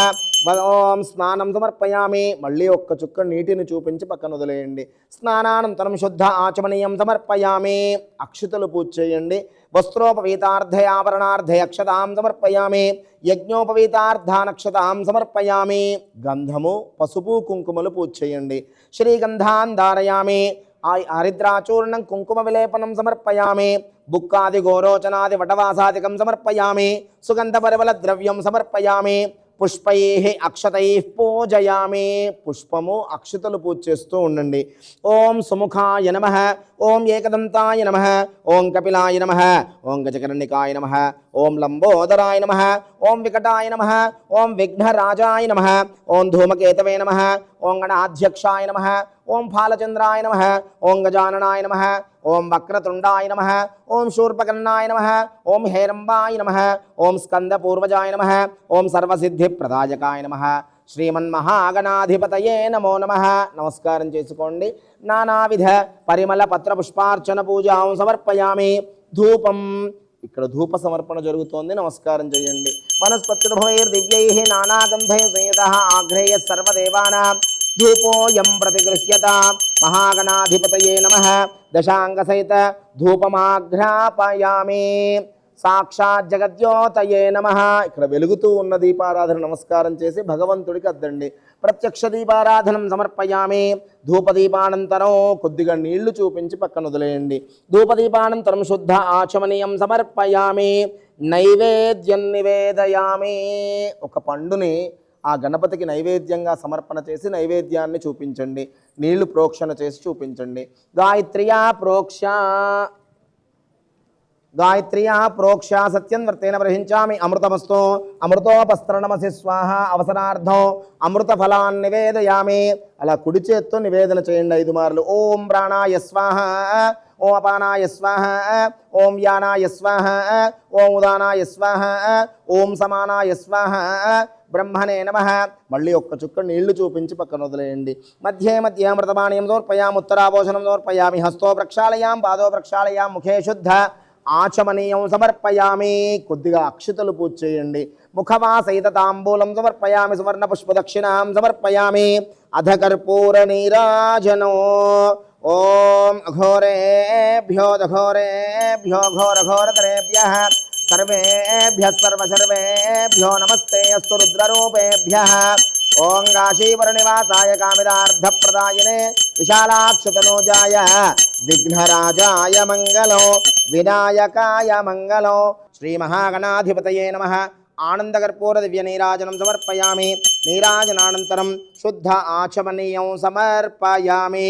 ఓం స్నానం సమర్పయామి. మళ్ళీ ఒక్క చుక్క నీటిని చూపించి పక్కన వదిలేయండి. స్నానానంతరం శుద్ధ ఆచమనీయం సమర్పయామి. అక్షతలు పూజ చేయండి. వస్త్రోపవీతార్థే ఆభరణార్థే అక్షతాం సమర్పయామి. యజ్ఞోపవీతార్థానక్షతాం సమర్పయామి. గంధము, పసుపు, కుంకుమలు పూజ చేయండి. శ్రీగంధాన్ ధారయామి. హరిద్రాచూర్ణం కుంకుమ విలేపనం సమర్పయామి. బుక్కాది గోరోచనాది వటవాసాదికం సమర్పయామి. సుగంధ పరిమళ ద్రవ్యం సమర్పయామి. పుష్పైః అక్షతైః పూజయామి. పుష్పము, అక్షతలు పూజ చేస్తూ ఉండండి. ఓం సుముఖాయ నమః, ఓం ఏకదంతాయ నమః, ఓం కపిలాయ నమః, ఓం గజకర్ణికాయ నమః, ఓం లంబోదరాయ నమః, ఓం వికటాయ నమః, ఓం విఘ్నరాజాయ నమః, ఓం ధూమకేతవే నమః, ఓం గణాధ్యక్షాయ నమః, ఓం ఫాలచంద్రాయ నమః, ఓం గజాననాయ నమః, ఓం వక్రతుండాయ నమః, ఓం శూర్పకర్ణాయ నమః, ఓం హేరంబాయ నమః, ఓం స్కందపూర్వజాయ నమః, ఓం సర్వసిద్ధిప్రదాయకాయ నమః. శ్రీమన్మహాగణాధిపతయే నమో నమః. నమస్కారం చేసుకోండి. నానావిధ పరిమళ పత్ర పుష్పార్చన పూజాం సమర్పయామి. ధూపం, ఇక్కడ ధూప సమర్పణ జరుగుతోంది. నమస్కారం చేయండి. వనస్పత్యుర్దివ్యైః నానాగంధైః సంయుతః ఆఘ్రేయ సర్వదేవానాం ధూపోయం ప్రతిగృహ్యత. మహాగణాధిపతయే నమః. దశాంగసహిత ధూపమాఘ్రాపయామి. సాక్షాత్ జగద్యోతయే నమః. ఇక్కడ వెలుగుతూ ఉన్న దీపారాధన నమస్కారం చేసి భగవంతుడికి అద్దండి. ప్రత్యక్ష దీపారాధనం సమర్పయామి. ధూపదీపానంతరం కొద్దిగా నీళ్లు చూపించి పక్కన వదిలేయండి. ధూపదీపానంతరం శుద్ధ ఆచమనీయం సమర్పయామి. నైవేద్యం నివేదయామి. ఒక పండుని ఆ గణపతికి నైవేద్యంగా సమర్పణ చేసి నైవేద్యాన్ని చూపించండి. నీళ్లు ప్రోక్షణ చేసి చూపించండి. గాయత్ర్యా ప్రోక్ష సత్యన్వర్తేన ప్రహించామి. అమృతమస్తు అమృతోపస్త్రణమసి స్వాహ. అవసరార్థం అమృత ఫలాన్ని నివేదయామి. అలా కుడి చేత్తో నివేదన చేయండి 5 మార్లు. ఓం ప్రాణాయ స్వాహ, ఓం అపానాయ స్వాహ, ఓం యానాయ స్వాహ, ఓం ఉదానాయ స్వాహ, ఓం సమానాయ స్వాహ, బ్రహ్మణే నమః. మళ్ళీ ఒక్క చుక్క నీళ్లు చూపించి పక్కన వదిలేయండి. మధ్యే మధ్య అమృతపానీయం సమర్పయామి. ఉత్తరాభోషణం సమర్పయామి. హస్తో ప్రక్షాళయాం, పాదో ప్రక్షాళయాం, ముఖే శుద్ధ ఆచమనీయం సమర్పయామి. కొద్దిగా అక్షతలు పూజ చేయండి. ముఖవాసైత తాంబూలం సమర్పయామి. సువర్ణ పుష్ప దక్షిణాం సమర్పయామి. అధ కర్పూర నీరాజనో. ఓం అఘోరేభ్యో ఘోరేభ్యో ఘోరఘోరతరేభ్యః సర్వేభ్యః సర్వసర్వేభ్యో నమస్తే అస్తు రుద్రరూపేభ్యః. ఓం కాశీపురనివాసాయ కామిదార్థప్రదాయినే విశాలాక్షతనోజాయ విఘ్నరాజాయ మంగళో వినాయకాయ మంగళో. శ్రీమహాగణాధిపతయే నమః. ఆనందకర్పూర దివ్య నీరాజనం సమర్పయామి. నీరాజనానంతరం శుద్ధ ఆచమనీయం సమర్పయామి.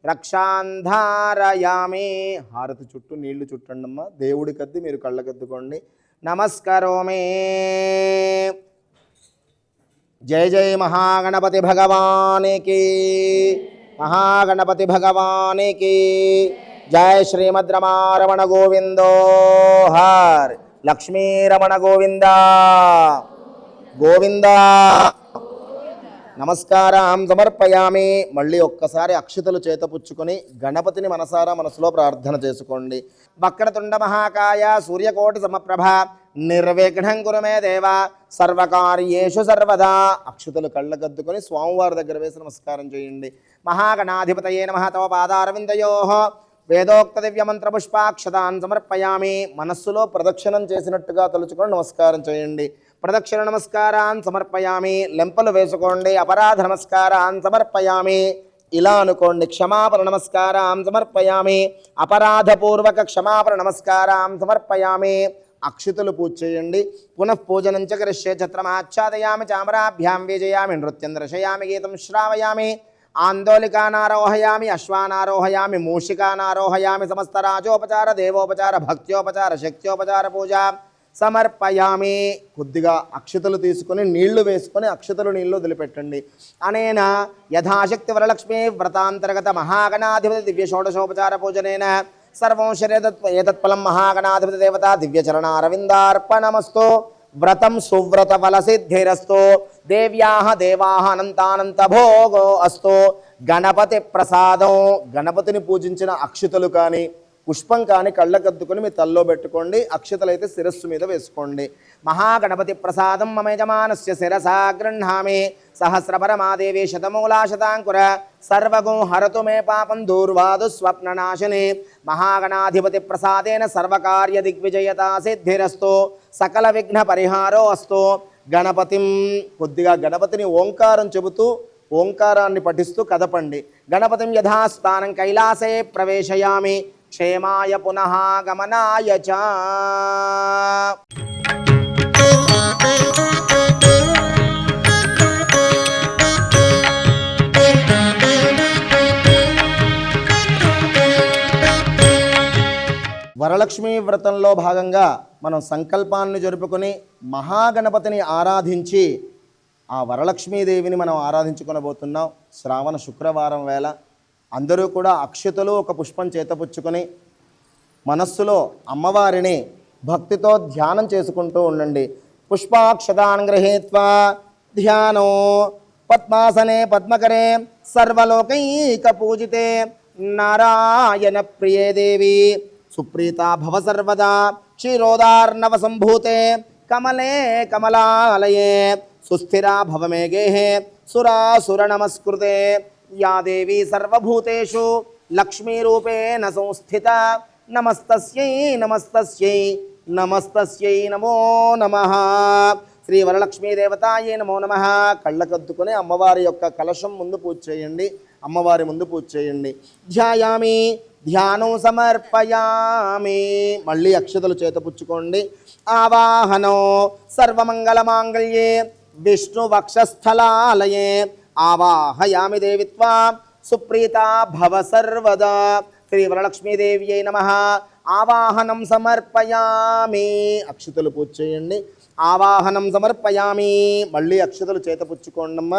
రక్షాంధారయామి. హారతి చుట్టూ నీళ్లు చుట్టండమ్మా. దేవుడి కద్ది మీరు కళ్ళకద్దుకోండి. నమస్కరోమి. జయ జయ మహాగణపతి భగవానికి. మహాగణపతి భగవానికి జయ. శ్రీమద్ రమారమణ గోవిందో హర్. లక్ష్మీరమణ గోవింద గోవింద. నమస్కారం సమర్పయామి. మళ్ళీ ఒక్కసారి అక్షతలు చేతపుచ్చుకొని గణపతిని మనసారా మనసులో ప్రార్థన చేసుకోండి. వక్రతుండ మహాకాయ సూర్యకోటి సమప్రభ నిర్విఘ్నం కురు మే దేవ సర్వకార్యేషు సర్వదా. అక్షతలు కళ్ళగద్దుకొని స్వామివారి దగ్గర వేసి నమస్కారం చేయండి. మహాగణాధిపతయే నమః. తవ పాదారవిందయోః వేదోక్త దివ్యమంత్ర పుష్పాక్షతాన్ సమర్పయామి. మనస్సులో ప్రదక్షిణం చేసినట్టుగా తలుచుకొని నమస్కారం చేయండి. ప్రదక్షిణ నమస్కారాన్ సమర్పయామి. లెంపలు వేసుకోండి. అపరాధ నమస్కారాన్ సమర్పయామి. ఇలా అనుకోండి. క్షమాపణ నమస్కారం సమర్పయామి. అపరాధపూర్వక క్షమాపణ నమస్కారం సమర్పయామి. అక్షితులు పూజ చేయండి. పునఃపూజనం చ కరిష్యే. ఛత్రమాచ్ఛాదయామి చామరాభ్యాం విజయామి. నృత్యం దర్శయామి. గీతం శ్రావయామి. ఆందోళికానారోహయామి. అశ్వానారోహయామి. మూషికానారోహయామి. సమస్త రాజోపచార దేవోపచార భక్త్యోపచార శక్త్యోపచార పూజ సమర్పయామి. కొద్దిగా అక్షతలు తీసుకొని నీళ్లు వేసుకొని అక్షతలు నీళ్లు వదిలిపెట్టండి. అనేన యథాశక్తి వరలక్ష్మీ వ్రతాంతర్గత మహాగణాధిపతి దివ్య షోడశోపచార పూజనేన సర్వం ఏతత్ఫలం మహాగణాధిపతి దేవత దివ్యచరణారవిందార్పణమస్తు. వ్రతం సువ్రత ఫలసిద్ధిరస్తు. దేవ్యాః దేవాః అనంతానంత భోగో అస్తు. గణపతి ప్రసాదం. గణపతిని పూజించిన అక్షతలు కానీ పుష్పం కానీ కళ్ళకద్దుకొని మీ తల్లో పెట్టుకోండి. అక్షతలు అయితే శిరస్సు మీద వేసుకోండి. మహాగణపతి ప్రసాదం మమ యజమానస్య శిరసా గృహ్ణామి. సహస్రపరమాదేవి శతమూలా శతాంకుర సర్వగో హరతు మే పాపం దూర్వాదు స్వప్ననాశిని. మహాగణాధిపతి ప్రసాదేన సర్వకార్య దిగ్విజయత సిద్ధిరస్తు. సకల విఘ్న పరిహారో అస్తు. గణపతిం. కొద్దిగా గణపతిని ఓంకారం చెబుతూ ఓంకారాన్ని పఠిస్తూ కదపండి. గణపతిం యథాస్థానం కైలాసే ప్రవేశయామి. క్షేమాయ పునః గమనాయ చ. వరలక్ష్మీ వ్రతంలో భాగంగా మనం సంకల్పాన్ని జరుపుకొని మహాగణపతిని ఆరాధించి ఆ వరలక్ష్మీదేవిని మనం ఆరాధించుకొనబోతున్నాం. శ్రావణ శుక్రవారం వేళ అందరూ కూడా అక్షతలు ఒక పుష్పం చేతపుచ్చుకొని మనస్సులో అమ్మవారిని భక్తితో ధ్యానం చేసుకుంటూ ఉండండి. పుష్పాక్షతాన్ గృహీత్వా ధ్యానో పద్మాసనే పద్మకరే సర్వలోకైక పూజితే నారాయణ ప్రియే దేవి సుప్రీతా భవ సర్వదా. క్షీరోదార్ణవ సంభూతే కమలే కమలాలయే సుస్థిరా భవ మే గేహే సురాసుర నమస్కృతే. యా దేవీ సర్వభూతేషు లక్ష్మీరూపేణ సంస్థిత. నమస్తస్యై నమస్తస్యై నమస్తస్యై నమో నమః. శ్రీ వరలక్ష్మీ దేవతాయే నమో నమః. కళ్ళకద్దుకొని అమ్మవారి యొక్క కలశం ముందు పూజ చేయండి. అమ్మవారి ముందు పూజ చేయండి. ధ్యాయామి. ధ్యానం సమర్పయామి. మళ్ళీ అక్షతలు చేతపుచ్చుకోండి. ఆవాహనో సర్వమంగళమాంగళ్యే విష్ణు వక్షస్థలాలయే ఆవాహయామి దేవిత్వా సుప్రీతా భవ సర్వదా. శ్రీ వరలక్ష్మీదేవ్యై నమః. ఆవాహనం సమర్పయామి. అక్షతలు పూజ చేయండి. ఆవాహనం సమర్పయామి. మళ్ళీ అక్షతలు చేతపుచ్చుకోండమ్మ.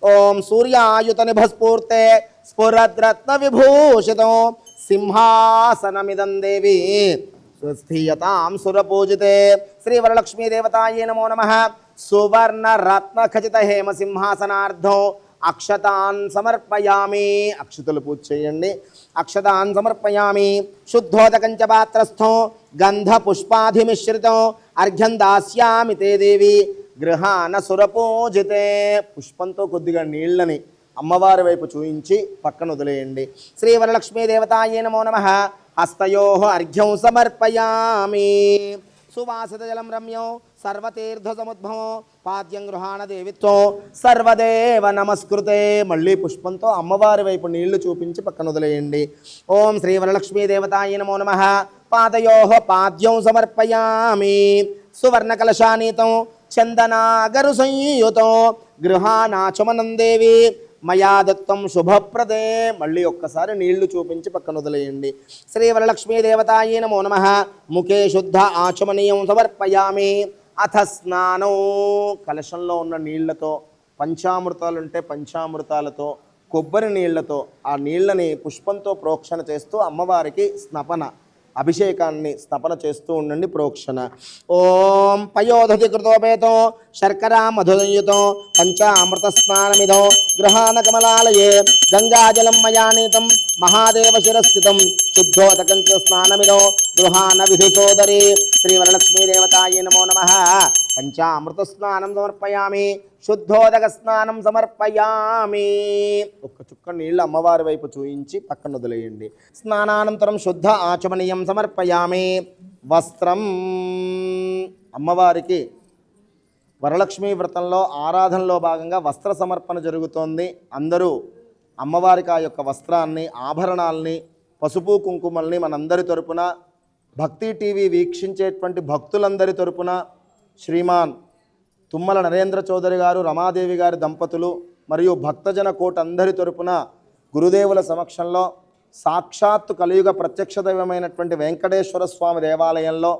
ఓం సూర్యాయుత నిభస్ఫూర్తే స్ఫురద్రత్న విభూషితం సింహాసనమిదం దేవి స్వస్థీయతాం సురపూజితే. శ్రీ వరలక్ష్మీ దేవతాయే నమో నమః. సువర్ణ రత్న ఖచిత హేమ సింహాసనార్థం అక్షతాన్ సమర్పయామి. అక్షతలు పూజ చేయండి. అక్షతాన్ సమర్పయామి. శుద్ధోదకంచ పాత్రస్థం గంధ పుష్పాధిమిశ్రితం అర్ఘ్యం దాస్యామి తే దేవి గృహాన సురపూజితే. పుష్పంతో కొద్దిగా నీళ్ళని అమ్మవారి వైపు చూయించి పక్కన వదిలేయండి. శ్రీ వరలక్ష్మీ దేవతాయే నమో నమః. హస్తయోః అర్ఘ్యం సమర్పయామి. సువాసిత జలం రమ్యం సర్వతీర్థ సముద్భవం పాద్యం గృహాణ దేవిత్వం సర్వదేవ నమస్కృతే. మళ్ళీ పుష్పంతో అమ్మవారి వైపు నీళ్లు చూపించి పక్కన వదిలేయండి. ఓం శ్రీ వరలక్ష్మీ దేవతాయ నమో నమః. పాదయోః పాద్యం సమర్పయామి. సువర్ణ కలశానీతం చందనాగరు సంయుతం గృహానాచమనం దేవి మయా దత్తం శుభప్రదే. మళ్ళీ ఒక్కసారి నీళ్లు చూపించి పక్కన వదిలేయండి. శ్రీ వరలక్ష్మీ దేవతాయే నమో నమః. ముఖే శుద్ధ ఆచమనీయం సమర్పయామి. అథ స్నానం. కలశంలో ఉన్న నీళ్లతో పంచామృతాలుంటే పంచామృతాలతో కొబ్బరి నీళ్లతో ఆ నీళ్ళని పుష్పంతో ప్రోక్షణ చేస్తూ అమ్మవారికి స్నపన అభిషేకాన్ని స్థపన చేస్తూ ఉండండి ప్రోక్షణ. ఓం పయోధతి కృతోపేతో శర్కరా మధుదయుతో పంచామృత స్నానమిదో గృహాన కమలాలయే గంగాజలం మయా నీతం మహాదేవ శిరస్థితం శుద్ధోదకం చ స్నానమిదో గృహాన విధుసోదరి శ్రీవరలక్ష్మీదేవతాయే నమో నమః. పంచామృత స్నానం సమర్పయామి, శుద్ధోదక స్నానం సమర్పయామి. ఒక్క చుక్క నీళ్ళు అమ్మవారి వైపు చూయించి పక్కన వదిలేయండి. స్నానానంతరం శుద్ధ ఆచమనీయం సమర్పయామి. వస్త్రం అమ్మవారికి వరలక్ష్మీ వ్రతంలో ఆరాధనలో భాగంగా వస్త్ర సమర్పణ జరుగుతోంది. అందరూ అమ్మవారికి ఆ యొక్క వస్త్రాన్ని, ఆభరణాలని, పసుపు కుంకుమల్ని మనందరి తరపున, భక్తి టీవీ వీక్షించేటువంటి భక్తులందరి తరపున శ్రీమాన్ తుమ్మల నరేంద్ర చౌదరి గారు, రమాదేవి గారి దంపతులు మరియు భక్తజన కోట్ అందరి తరపున గురుదేవుల సమక్షంలో సాక్షాత్తు కలియుగ ప్రత్యక్ష దైవమైనటువంటి వెంకటేశ్వర స్వామి దేవాలయంలో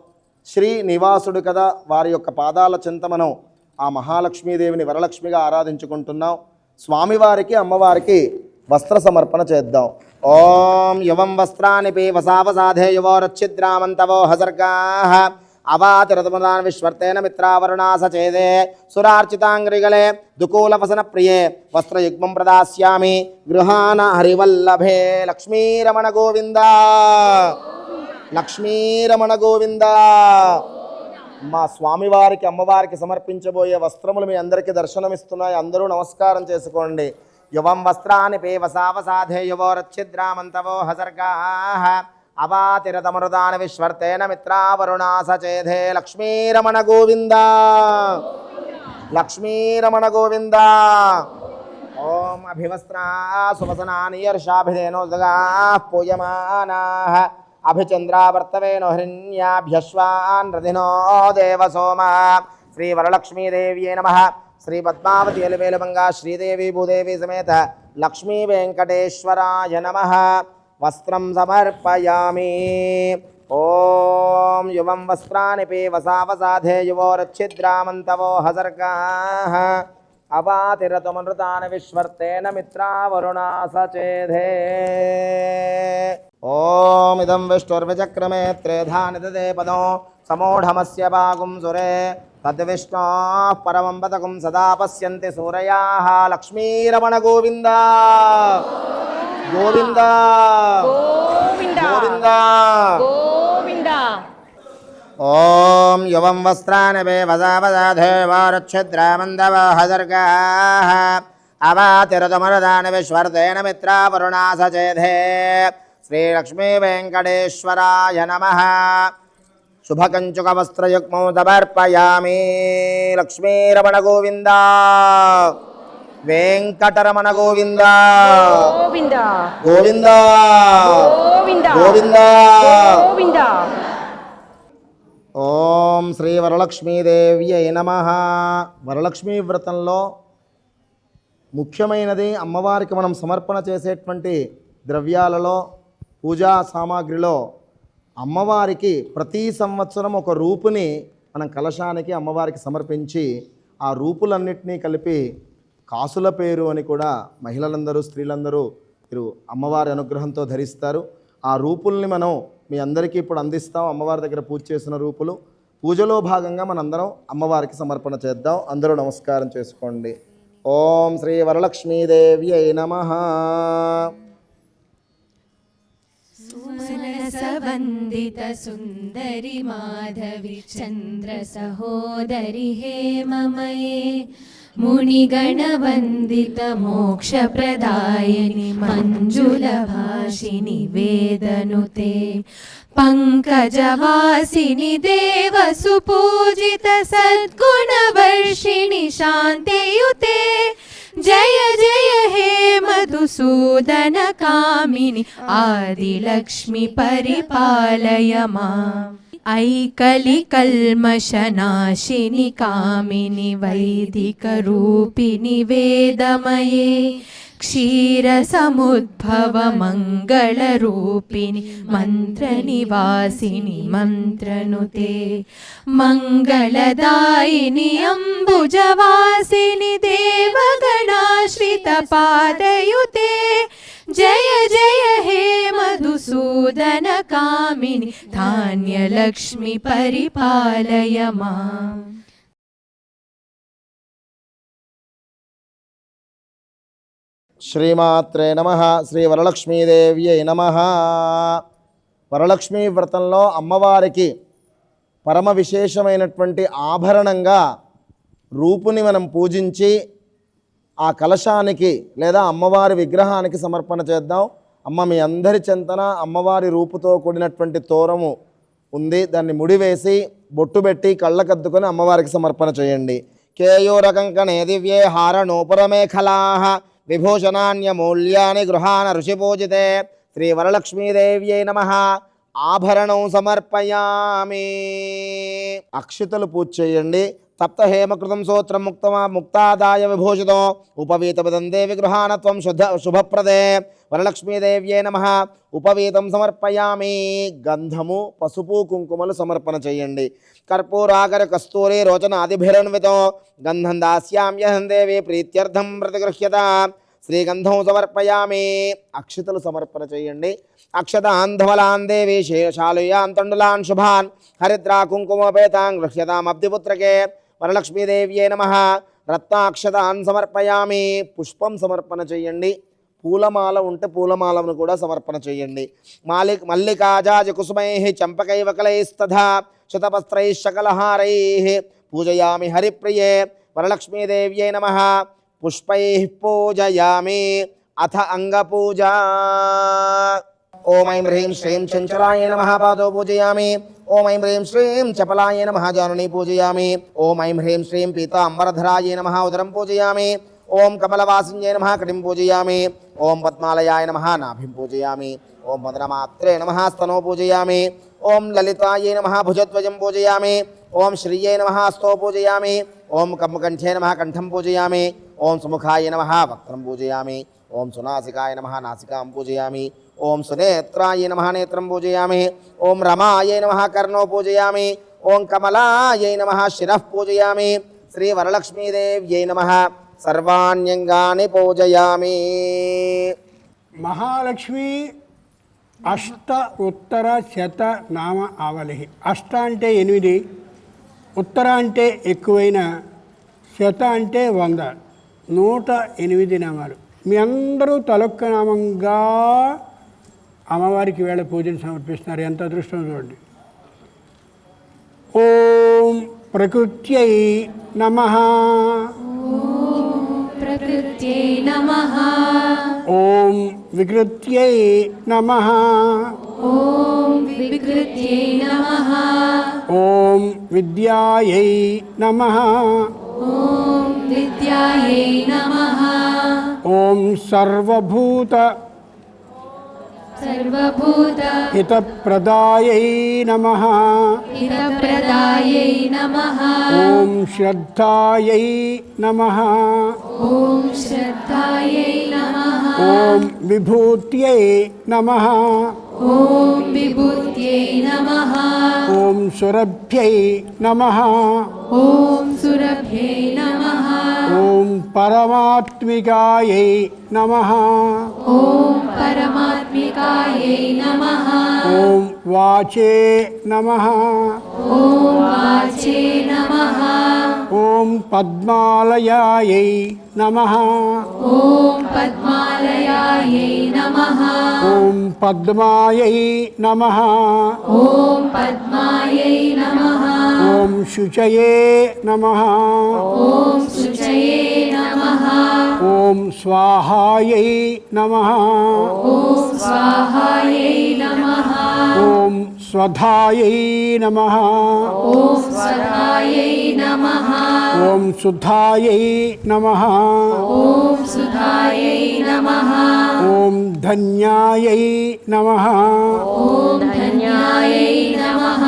శ్రీ నివాసుడు కదా వారి యొక్క పాదాల చింత మనం ఆ మహాలక్ష్మీదేవిని వరలక్ష్మిగా ఆరాధించుకుంటున్నాం. స్వామివారికి అమ్మవారికి వస్త్ర సమర్పణ చేద్దాం. ఓం యువం వస్త్రాని పీవసావసాధే యువోరచ్చిద్రామంతవో హసర్గాః అవాతిరతమదాన్ విశ్వర్తేన మిత్రావరుణా సచేదే సురార్చితాంగ్రిగలే దుకూలవసన ప్రియే వస్త్రయుగ్మం ప్రదాస్యామి గృహాన హరివల్లభే. లక్ష్మీరమణ గోవింద, లక్ష్మీరమణ గోవింద. మా స్వామివారికి అమ్మవారికి సమర్పించబోయే వస్త్రములు మీ అందరికీ దర్శనమిస్తున్నాయి. అందరూ నమస్కారం చేసుకోండి. యువం వస్త్రాని పీవసావసాధే యువోరచ్చిద్రామంతవో హసర్గాః అవాతిరతమరుదాన విశ్వర్తేన మిత్రావరుణా సచేదే. లక్ష్మీరమణ గోవింద, లక్ష్మీరమణ గోవింద. ఓం అభివస్త్రా సువసనాని యర్షాభిధేనోదగా పూయమానాః అభిచంద్రావర్తవేనో హిరణ్యాభ్యశ్వాన్ రథినో దేవసోమ. శ్రీ వరలక్ష్మీదేవ్యే నమః. శ్రీ పద్మావతి ఎలివేలుమంగా శ్రీదేవి భూదేవి సమేత లక్ష్మీ వెంకటేశ్వరాయ నమః. వస్త్రం సమర్పయామి. ఓం యువం వస్త్రాని పీవసావసాధే యువోరచ్చిద్రామంతవో హసర్గాః అవాతిరతమనృతాని విశ్వర్తేన మిత్రావరుణా సచేదే. ఓం ఇదం విష్ణుర్విచక్రమే త్రేధాని దదే పదం సమూఢమస్య భాగుం సురే తద్విష్ణోః పరమం పదకం సదా పశ్యంతి సూరయాః. లక్ష్మీరమణ గోవింద, గోవింద గోవింద గోవింద. గోవింద. ఓం యువం వస్త్రాని పీవసావసాధే యువోరచ్చిద్రామంతవో హసర్గాః అవాతిరతమరుదాని విశ్వర్తేన మిత్రావరుణా సచేదే. శ్రీలక్ష్మీ వెంకటేశ్వరాయ నమః. శుభకంచుక వస్త్రయుగ్మం సమర్పయామి. లక్ష్మీరమణ గోవింద, వెంకటరమణ గోవింద, గోవింద గోవింద గోవింద గోవింద. గోవింద. ఓం శ్రీ వరలక్ష్మీదేవ్యై నమః. వరలక్ష్మీ వ్రతంలో ముఖ్యమైనది అమ్మవారికి మనం సమర్పణ చేసేటువంటి ద్రవ్యాలలో, పూజా సామాగ్రిలో అమ్మవారికి ప్రతి సంవత్సరం ఒక రూపుని మనం కలశానికి అమ్మవారికి సమర్పించి ఆ రూపులన్నింటినీ కలిపి కాసుల పేరు అని కూడా మహిళలందరూ, స్త్రీలందరూ మీరు అమ్మవారి అనుగ్రహంతో ధరిస్తారు. ఆ రూపుల్ని మనం మీ అందరికీ ఇప్పుడు అందిస్తాం. అమ్మవారి దగ్గర పూజ చేసిన రూపులు పూజలో భాగంగా మనందరం అమ్మవారికి సమర్పణ చేద్దాం. అందరూ నమస్కారం చేసుకోండి. ఓం శ్రీ వరలక్ష్మీదేవ్యై నమః. सुमनसवन्दित सुन्दरि माधवि चन्द्र सहोदरि हेममये मुनिगणवन्दित मोक्षप्रदायिनि मञ्जुलभाषिनि वेदनुते पङ्कजवासिनि देवसुपूजित सद्गुणवर्षिणि शान्तियुते जय जय हे मधुसूदन कामिनि आदिलक्ष्मि परिपालय माम्. ऐकलिकल्मषनाशिनि कामिनि वैदिकरूपिणि वेदमये क्षीरसमुद्भव मङ्गलरूपिणि मन्त्रनिवासिनि मन्त्रनुते मङ्गलदायिनि अम्बुजवासिनि देवगणाश्रितपादयुते జయ జయ హే మధుసూదన కామిని ధాన్యలక్ష్మి పరిపాలయ మాం. శ్రీమాత్రే నమః. శ్రీ వరలక్ష్మీదేవ్యై నమః. వరలక్ష్మీ వ్రతంలో అమ్మవారికి పరమ విశేషమైనటువంటి ఆభరణంగా రూపుని మనం పూజించి ఆ కలశానికి లేదా అమ్మవారి విగ్రహానికి సమర్పణ చేద్దాం. అమ్మ మీ అందరి చెంతన అమ్మవారి రూపుతో కూడినటువంటి తోరము ఉంది, దాన్ని ముడివేసి బొట్టు పెట్టి కళ్ళకద్దుకొని అమ్మవారికి సమర్పణ చేయండి. కేయూరకంకణే దివ్యే హారణోపురమేఖలా విభూషణాన్యమూల్యాని గృహాన ఋషిపూజితే శ్రీ వరలక్ష్మీదేవ్యై నమః. ఆభరణం సమర్పయామి. అక్షితలు పూజ చేయండి. తప్త హేమకృతం సూత్రం ముక్తాదాయ విభూషితో ఉపవీతపదం దేవి గృహాన త్వం శుభప్రదే వరలక్ష్మీదేవ్యై నమః. ఉపవీతం సమర్పయామి. గంధము పసుపు కుంకుమలు సమర్పణ చేయండి. కర్పూరాకర కస్తూరి రోచనాదిభిరన్వితో గంధం దాస్యామ్యహం దేవి ప్రీత్యర్థం ప్రతిగృహ్యత. శ్రీగంధం సమర్పయామి. అక్షితలు సమర్పణ చేయండి. అక్షతాన్ ధవలాన్ దేవి శాలుయాన్ తండులాన్ శుభాన్ హరిద్రా కుంకుమోపేతాన్ గృహ్యతామబ్ధిపుత్రకే వరలక్ష్మీదేవ్యై నమః. రత్నాక్షతాన్ సమర్పయామి. పుష్పం సమర్పణ చేయండి. పూలమాల ఉంటే పూలమాలను కూడా సమర్పణ చేయండి. మల్లికాజాజ కుసుమై చంపకైవకలైస్తథా శతపస్త్రై శకలహారై పూజయామి హరిప్రియే వరలక్ష్మీదేవ్యై నమః. పుష్పై పూజయామి. అథ అంగపూజా. ఓం ఐం హ్రీం శ్రీం చంచలాయ నమః. పాదో పూజయామి. ఓం ఐం హ్రీం శ్రీం చపలాయ నమః. జానుని పూజయామి. ఓం ఐం హ్రీం శ్రీం పీతాంబరధరాయ నమః. ఉదరం పూజయామి. ఓం కమలవాసిన్యై నమః. కటిం పూజయామి. ఓం పద్మాలయాయ నమః. నాభిం పూజయామి. ఓం మదనమాత్రే నమః. స్తనో పూజయామి. ఓం లలితాయై నమః. భుజధ్వజం పూజయామి. ఓం శ్రీయై నమః. స్థో పూజయామి. ఓం కంఠే నమః. కంఠం పూజయామి. ఓం సుముఖాయ నమః. వక్త్రం పూజయామి. ఓం సునాసికాయ నమః. నాసికాం పూజయామి. ఓం సునేత్రాయ నమః. నేత్రం పూజయామి. ఓం రమాయై నమః. కర్ణో పూజయామి. ఓం కమలాయై నమః. శిరః పూజయామి. శ్రీ వరలక్ష్మీదేవ్యై నమః. సర్వాణ్యంగాని పూజయామి. మహాలక్ష్మి అష్ట ఉత్తర శత నామ ఆవలి. అష్ట అంటే 8, ఉత్తర అంటే ఎక్కువైన, శత అంటే 100, 108 నామాలు. మీ అందరూ తలొక్క నామంగా అమ్మవారికి వేళ పూజను సమర్పిస్తున్నారు. ఎంత అదృష్టం చూడండి. ఓం ప్రకృత్యై నమః. ప్రకృత్యై నమః. ఓం వికృత్యై నమః. ఓం వికృత్యై నమః. ఓం విద్యాయై నమః. ఓం విద్యాయై నమః. ఓం సర్వభూత హితప్రదాయై నమః. హితప్రదాయై నమః. ఓం శ్రద్ధాయై నమః. ఓం శ్రద్ధాయై నమః. ఓం విభూత్యై నమః. ఓం విభూత్యై నమః. ఓం సురభ్యై నమః. ఓం సురభ్యై నమః. ఓం పరమాత్మికాయై నమః. ఓం పరమాత్మికాయై నమః. ఓం వాచే నమః. ఓం వాచే నమః. ఓం పద్మాలయాయై నమః. ఓం పద్మాలయాయై నమః. ఓం పద్మాయై నమః. ఓం పద్మాయై నమః. ఓం శుచయే నమః. ఓం శుచయే నమః. ఓం స్వాహాయై నమః. ఓం స్వాహాయై నమః. ఓం స్వధాయై నమః. ఓం స్వధాయై నమః. ఓం సుధాయై నమః. ఓం సుధాయై నమః. ఓం ధన్యాయై నమః. ఓం ధన్యాయై నమః.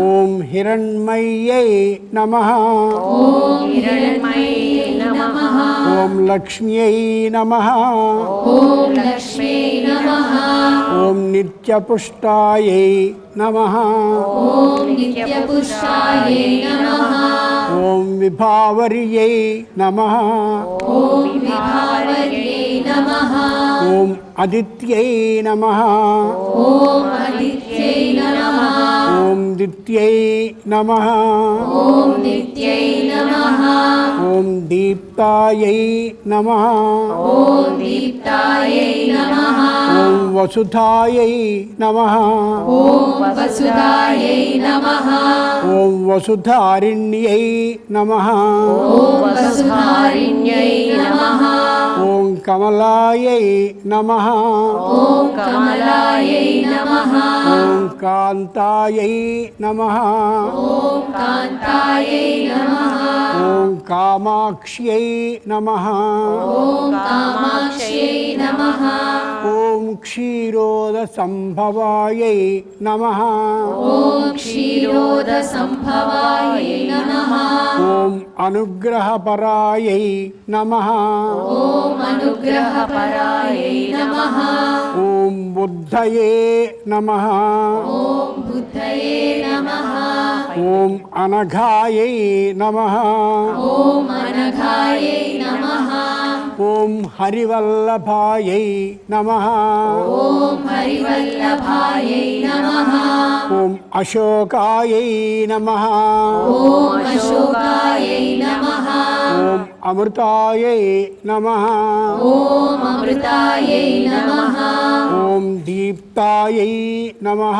ఓం హిరణ్మయ్యై నమః. ఓం హిరణ్మయై నమః. ఓం లక్ష్మ్యై నమః. ఓం లక్ష్మ్యై నమః. ఓం నిత్యపుష్టాయై నమః. ఓం నిత్యపుష్టాయై నమః. ఓం విభావర్యై నమః. ఓం విభావర్యై నమః. ఓం అదిత్యై నమః. ఓం ఆదిత్యై నమః. ఓం దిత్యై నమః. ఓం నిత్యై నమః. ఓం దీప్తాయై నమః. ఓం దీప్తాయై నమః. ఓం వసుధాయై నమః. ఓం వసుధాయై నమః. ఓం వసుధారిణ్యై నమః. ఓం వసుధారిణ్యై నమః. ఓం కమలాయై నమః. ఓం కమలాయై నమః. ఓం కాంతాయై నమః. ఓం కాంతాయై నమః. ఓం కామాక్ష్యై నమః. ఓం కామాక్షై నమః. ఓం క్షీరోద సంభవాయై నమః. ఓం క్షీరోద సంభవాయ నమః. ఓం అనుగ్రహపరాయై నమః. ఓం అనుగ్రహపరాయ నమః. ఓం బుద్ధయే నమః. ఓం బుద్ధయే నమః. ఓం అనఘాయై నమః. ఓం అనఘాయై నమః. ఓం హరివల్లభాయై నమః. ఓం హరివల్లభాయై నమః. ఓం అశోకాయై నమః. ఓం అశోకాయై నమః. ఓం అమృతాయై నమః. ఓం అమృతాయై నమః. ఓం దీప్తాయై నమః.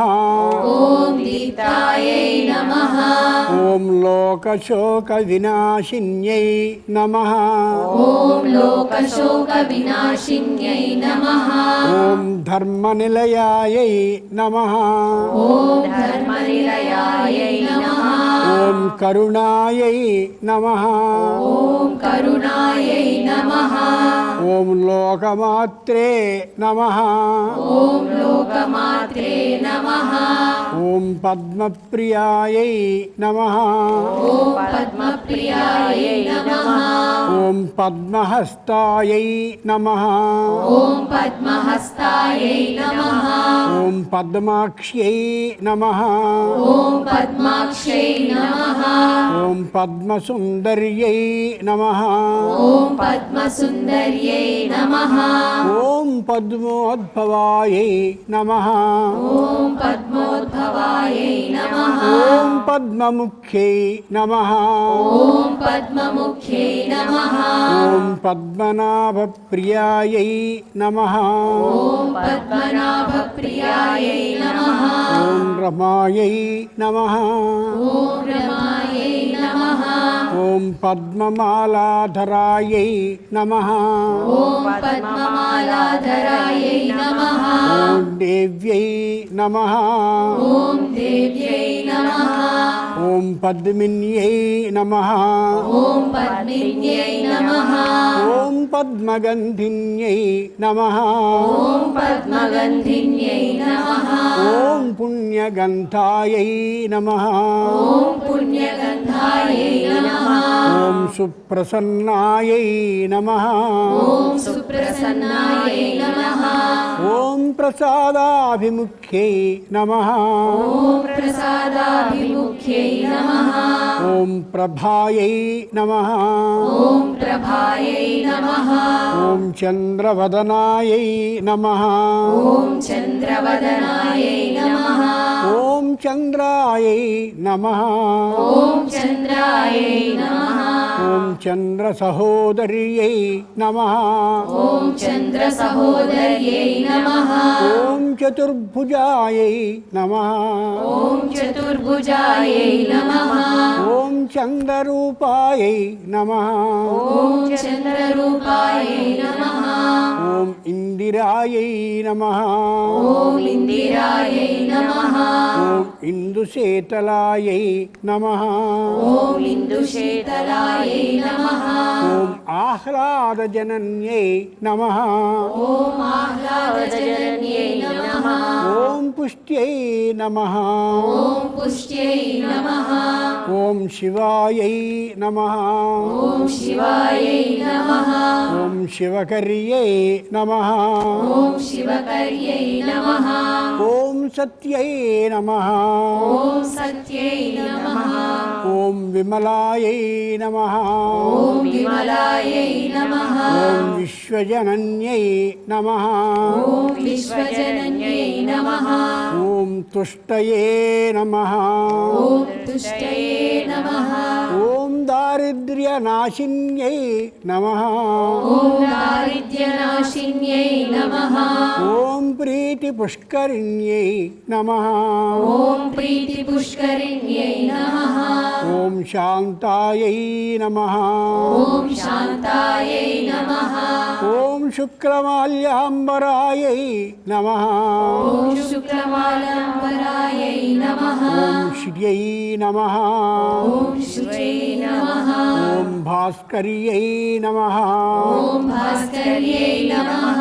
ఓం దీప్తాయై నమః. ఓం లోకశోక వినాశిన్యై నమః. ఓం లోకశోక వినాశిన్యై నమః. ఓం ధర్మనిలయాయై నమః. ఓం ధర్మనిలయాయై నమః. ఓం కరుణాయై నమః. ఓం కరుణాయై నమః. ఓం లోకమాత్రే నమః. ఓం లోకమాత్రే నమః. ఓం పద్మప్రియాయై నమః. ఓం పద్మప్రియాయై నమః. ఓం పద్మహస్తాయై నమః. ఓం పద్మహస్తాయై నమః. ఓం పద్మాక్ష్యై నమః. ఓం పద్మాక్షై నమః. ఓం పద్మసుందర్యై నమః. ఓం పద్మసుందర్యై నమః. ఓం పద్మోద్భవాయై నమః. ఓం పద్మోద్భవాయై నమః. ఓం పద్మముఖ్యై నమః. ఓం పద్మముఖ్యై నమః. ఓం పద్మనాభప్రియాయై నమః. ఓం పద్మనాభప్రియాయై నమః. ఓం రమాయై నమః. ఓం రమాయై నమః. ఓం పద్మమాలాధరాయై నమః. ఓం పద్మమాలాధరాయై నమః. ఓం దేవ్యై నమః. ఓం దేవ్యై నమః. ఓం పద్మిన్యై నమః. ఓం పద్మిన్యై నమః. ఓం పద్మగంధిన్యై నమః. ఓం పద్మగంధిన్యై నమః. ఓం పుణ్యగంధాయై నమః. ఓం పుణ్యగంధాయై నమః. ఓం సుప్రసన్నాయై నమః. ఓం సుప్రసన్నాయై నమః. ఓం ప్రసాదాభిముఖ్యై నమః. ఓం ప్రసాదాభిముఖ్యై నమః. ఓం ప్రభాయై నమః. ఓం ప్రభాయై నమః. ఓం చంద్రవదనాయై నమః. ఓం చంద్రవదనాయై నమః. ఓం చంద్రాయై నమః. ఓం చంద్రాయై నమః. ఓం చంద్ర సహోదర్యై నమః. ఓం చంద్ర సహోదర్యై నమః. ఓం చతుర్భుజాయై నమః. ఓం చతుర్భుజాయై నమః. ఓం చంద్రరూపాయై నమః. ఓం చంద్రరూపాయై నమః. ఓం ఇందిరాయై నమః. ఓం ఇందిరాయై నమః. ఓం ఇందుశేతలాయై నమః. ఓం ఇందుశేతలాయై నమః. ఓం ఆహ్లాదజనన్యై నమః. ఓం ఆహ్లాదజనన్యై నమః. ఓం పుష్ట్యై నమః. ఓం పుష్ట్యై నమః. ఓం శివాయై నమః. ఓం శివాయై నమః. ఓం శివకర్యై నమః. ఓం శివకర్యై నమః ఓం సత్యై నమః ఓం సత్యై నమః ఓం విమలాయై నమః ఓం విమలాయై నమః ఓం విశ్వజనన్యై నమః ఓం విశ్వజనన్యై నమః ఓం తుష్టయే నమః ఓం తుష్టయే నమః ఓం దారిద్ర్యనాశిన్యై నమః ఓం దారిద్ర్యనాశిన్యై నమః ఓం ప్రీతిపుష్కరిణ్యై నమః ఓం ప్రీతిపుష్కరిణ్యై నమః ఓం శాంతాయై నమః ఓం శాంతాయై నమః ఓం శుక్రమాల్యాంబరాయై నమః ఓం శుక్రమాలంబరాయై నమః ఓం శ్రియై నమః ఓం శుచై నమః ఓం భాస్కర్యై నమః ఓం భాస్కర్యై నమః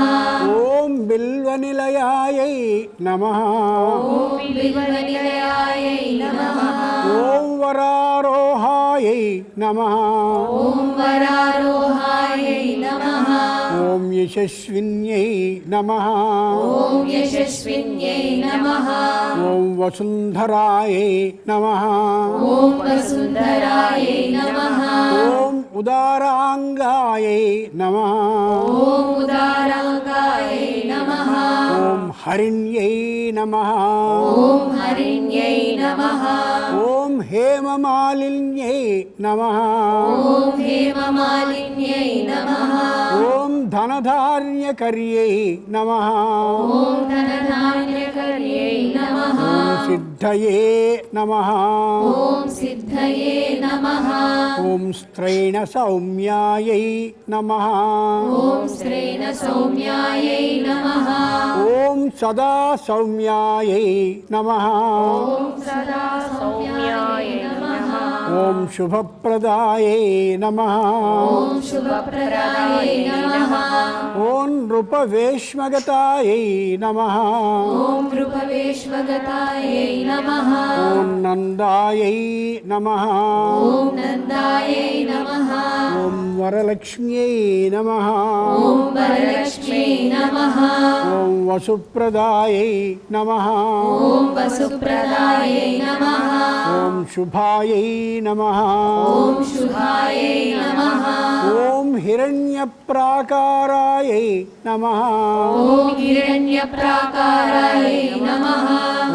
ఓం బిల్వనిలయాయై నమః ఓం బిల్వనిలయాయై నమః ఓం వరారోహాయై నమః ఓం వరారోహాయై నమః ఓం యశస్విన్యై నమః ఓం యశస్విన్యై నమః ఓం వసుంధరాయై నమః ఓం వసుంధరాయై నమః ఓం ఉదారాంగాయై నమః ఓం ఉదారాంగాయై నమః ఓం హరిణ్యై నమః ఓం హరిణ్యై నమః ఓం హేమమాలిన్యై నమః ఓం హేమమాలిన్యై నమః ఓం ధనధాన్యకర్యై నమః ఓం ధనధాన్యకర్యై నమః ఓం సిద్ధయే నమః ఓం సిద్ధయే నమః ఓం స్త్రైణ సౌమ్యాయై నమః ఓం శ్రేణ సౌమ్యాయై నమః ఓం సదా సౌమ్యాయై నమః ఓం సదా సౌమ్యాయై నమః ఓం శుభప్రదాయై నమః ఓం శుభప్రదాయై నమః ఓం నృపవేష్మగతాయై నమః ఓం నృపవేశ్వగతాయై నమః ఓం నందాయై నమః ఓం నందాయై నమః ఓం వరలక్ష్మ్యై నమః ఓం వరలక్ష్మీ నమః ఓం వసుప్రదాయై నమః ఓం వసుప్రదాయై నమః ఓం శుభాయై నమః ఓం శుభాయై నమః ఓం హిరణ్యప్రాకారాయై నమః ఓం హిరణ్యప్రాకారాయై నమః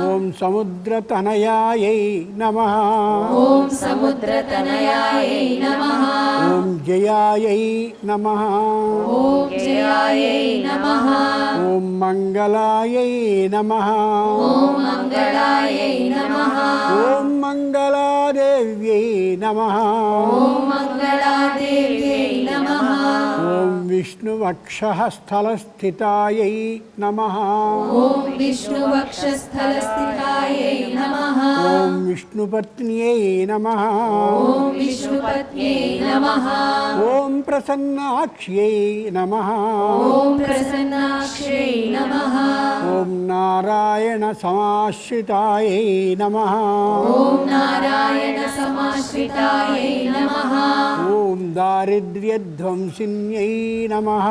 ఓం సముద్రతనయాయై నమః ఓం సముద్రతనయాయై నమః ఓం జయాయై నమః ఓం జయాయై నమః ఓం మంగళాయై నమః ఓం మంగళాయై నమః ఓం మంగళాదేవ్యై నమః ఓం మంగళాదేవ్యై నమః ఓం విష్ణువక్షస్థలస్థితాయై నమః ఓం విష్ణువక్షస్థలస్థితాయై నమః ఓం విష్ణుపత్న్యై నమః ఓం విష్ణుపత్న్యై నమః ఓం ప్రసన్నాక్ష్యై నమః ఓం ప్రసన్నాక్షై నమః ఓం నారాయణ సమాశ్రితాయై నమః ఓం నారాయణ సమాశ్రితాయై నమః ఓం దారిద్ర్యధ్వంసిన్యై నమః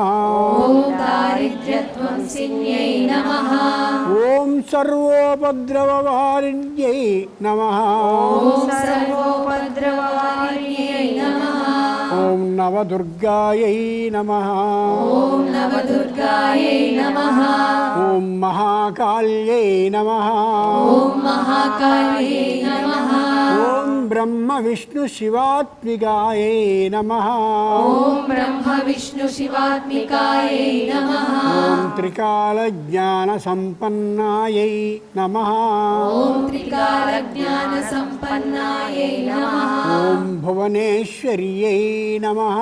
ఓం దారిద్ర్యధ్వంసిన్యై నమః ఓం సర్వోపద్రవవారిణ్యై నమః ఓం సర్వోపద్రవవారిణ్యై నమః ఓం నవదుర్గాయై నమః ఓం నవదుర్గాయై నమః ఓం మహాకాళ్యై నమః ఓం మహాకాళ్యై నమః ఓం బ్రహ్మ విష్ణు శివాత్మికాయై నమః ఓం బ్రహ్మ విష్ణు శివాత్మికాయై నమః ఓం త్రికాల జ్ఞాన సంపన్నాయై నమః ఓం త్రికాల జ్ఞాన సంపన్నాయై నమః ఓం భువనేశ్వర్యై నమః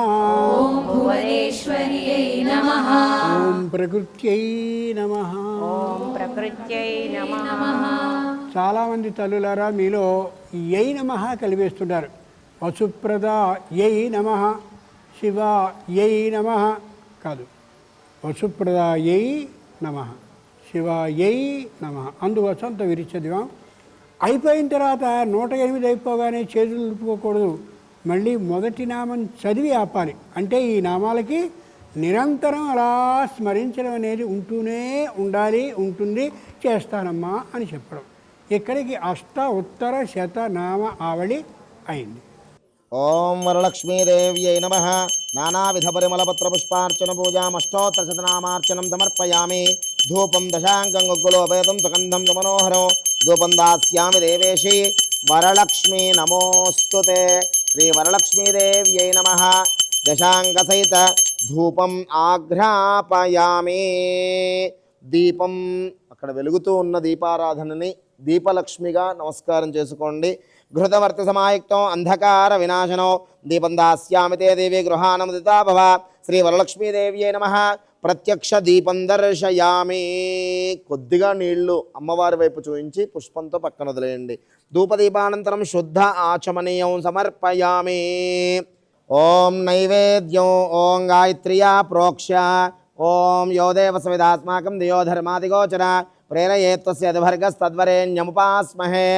ఓం భువనేశ్వర్యై నమః ఓం ప్రకృత్యై నమః ఓం ప్రకృత్యై నమః చాలామంది తల్లులారా మీలో యై నమః కలిపేస్తున్నారు. వసుప్రద యై నమః, శివ యై నమః కాదు, వసుప్రద యై నమః, శివ యై నమః. అందుకోసం అంత విరిచదివాం. అయిపోయిన తర్వాత 108 అయిపోగానే చేతులు నిలుపుకోకూడదు. మళ్ళీ మొదటి నామం చదివి ఆపాలి. అంటే ఈ నామాలకి నిరంతరం అలా స్మరించడం అనేది ఉంటూనే ఉండాలి, ఉంటుంది, చేస్తానమ్మా అని చెప్పడం. ఇక్కడికి అష్ట ఉత్తర శతనామ ఆవళి అయింది. ఓం వరలక్ష్మీదేవ్యై నమః. నానావిధ పరిమళపత్ర పుష్పార్చన పూజామష్టోత్తరశతనామార్చనం సమర్పయామి. ధూపం దశాంకం గుగ్గులోపేతం సుగంధం మనోహరం ధూపం దాస్యామి దేవేశి. వరలక్ష్మీ నమోస్తుతే. శ్రీ వరలక్ష్మీదేవ్యై నమః. దశాంగసహిత ధూపం ఆఘ్రాపయామి. దీపం అక్కడ వెలుగుతూ ఉన్న దీపారాధనని దీపలక్ష్మిగా నమస్కారం చేసుకోండి. ఘృతవర్తి సమాయుక్తం అంధకార వినాశనో దీపం దాస్యామి తే దేవి గృహానముదితా భవ. శ్రీ వరలక్ష్మీదేవ్యై నమః. ప్రత్యక్ష దీపం దర్శయామి. కొద్దిగా నీళ్లు అమ్మవారి వైపు చూయించి పుష్పంతో పక్కన వదిలేయండి. ధూపదీపానంతరం శుద్ధ ఆచమనీయం సమర్పయామి. ఓం నైవేద్యం ఓం గాయత్ర్యా ప్రోక్ష. ఓం యో దేవ సవిదాస్మాకం దియో ధర్మాదిగోచర ప్రేరయేత్వస్య అధిభర్గస్తద్వరేణ్యముపాస్మహే.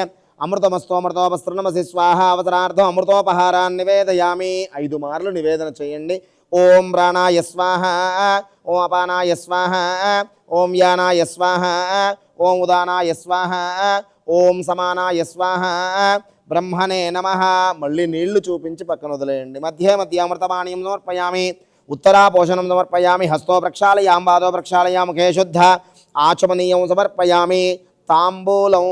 అమృతమస్తోమృతోపస్తృణమసి స్వాహ. అవసరార్థం అమృతోపహారాన్ని నివేదయామి. 5 మార్లు నివేదన చేయండి. ఓం ప్రాణాయ స్వాహ. ఓం అపానాయ స్వాహ. ఓం యానాయ స్వాహ. ఓం ఉదానాయ స్వాహ. ఓం సమానాయ స్వాహ. బ్రహ్మణే నమః. మళ్ళీ నీళ్లు చూపించి పక్కన వదిలేయండి. మధ్య మధ్య అమృతపానీయం సమర్పయామి. ఉత్తరాపోషణం సమర్పయామి. హస్తో ప్రక్షాళయాం పాదో ప్రక్షాళయాం. ముఖే శుద్ధ ఆచమనీయం సమర్పయామి. తాంబూలం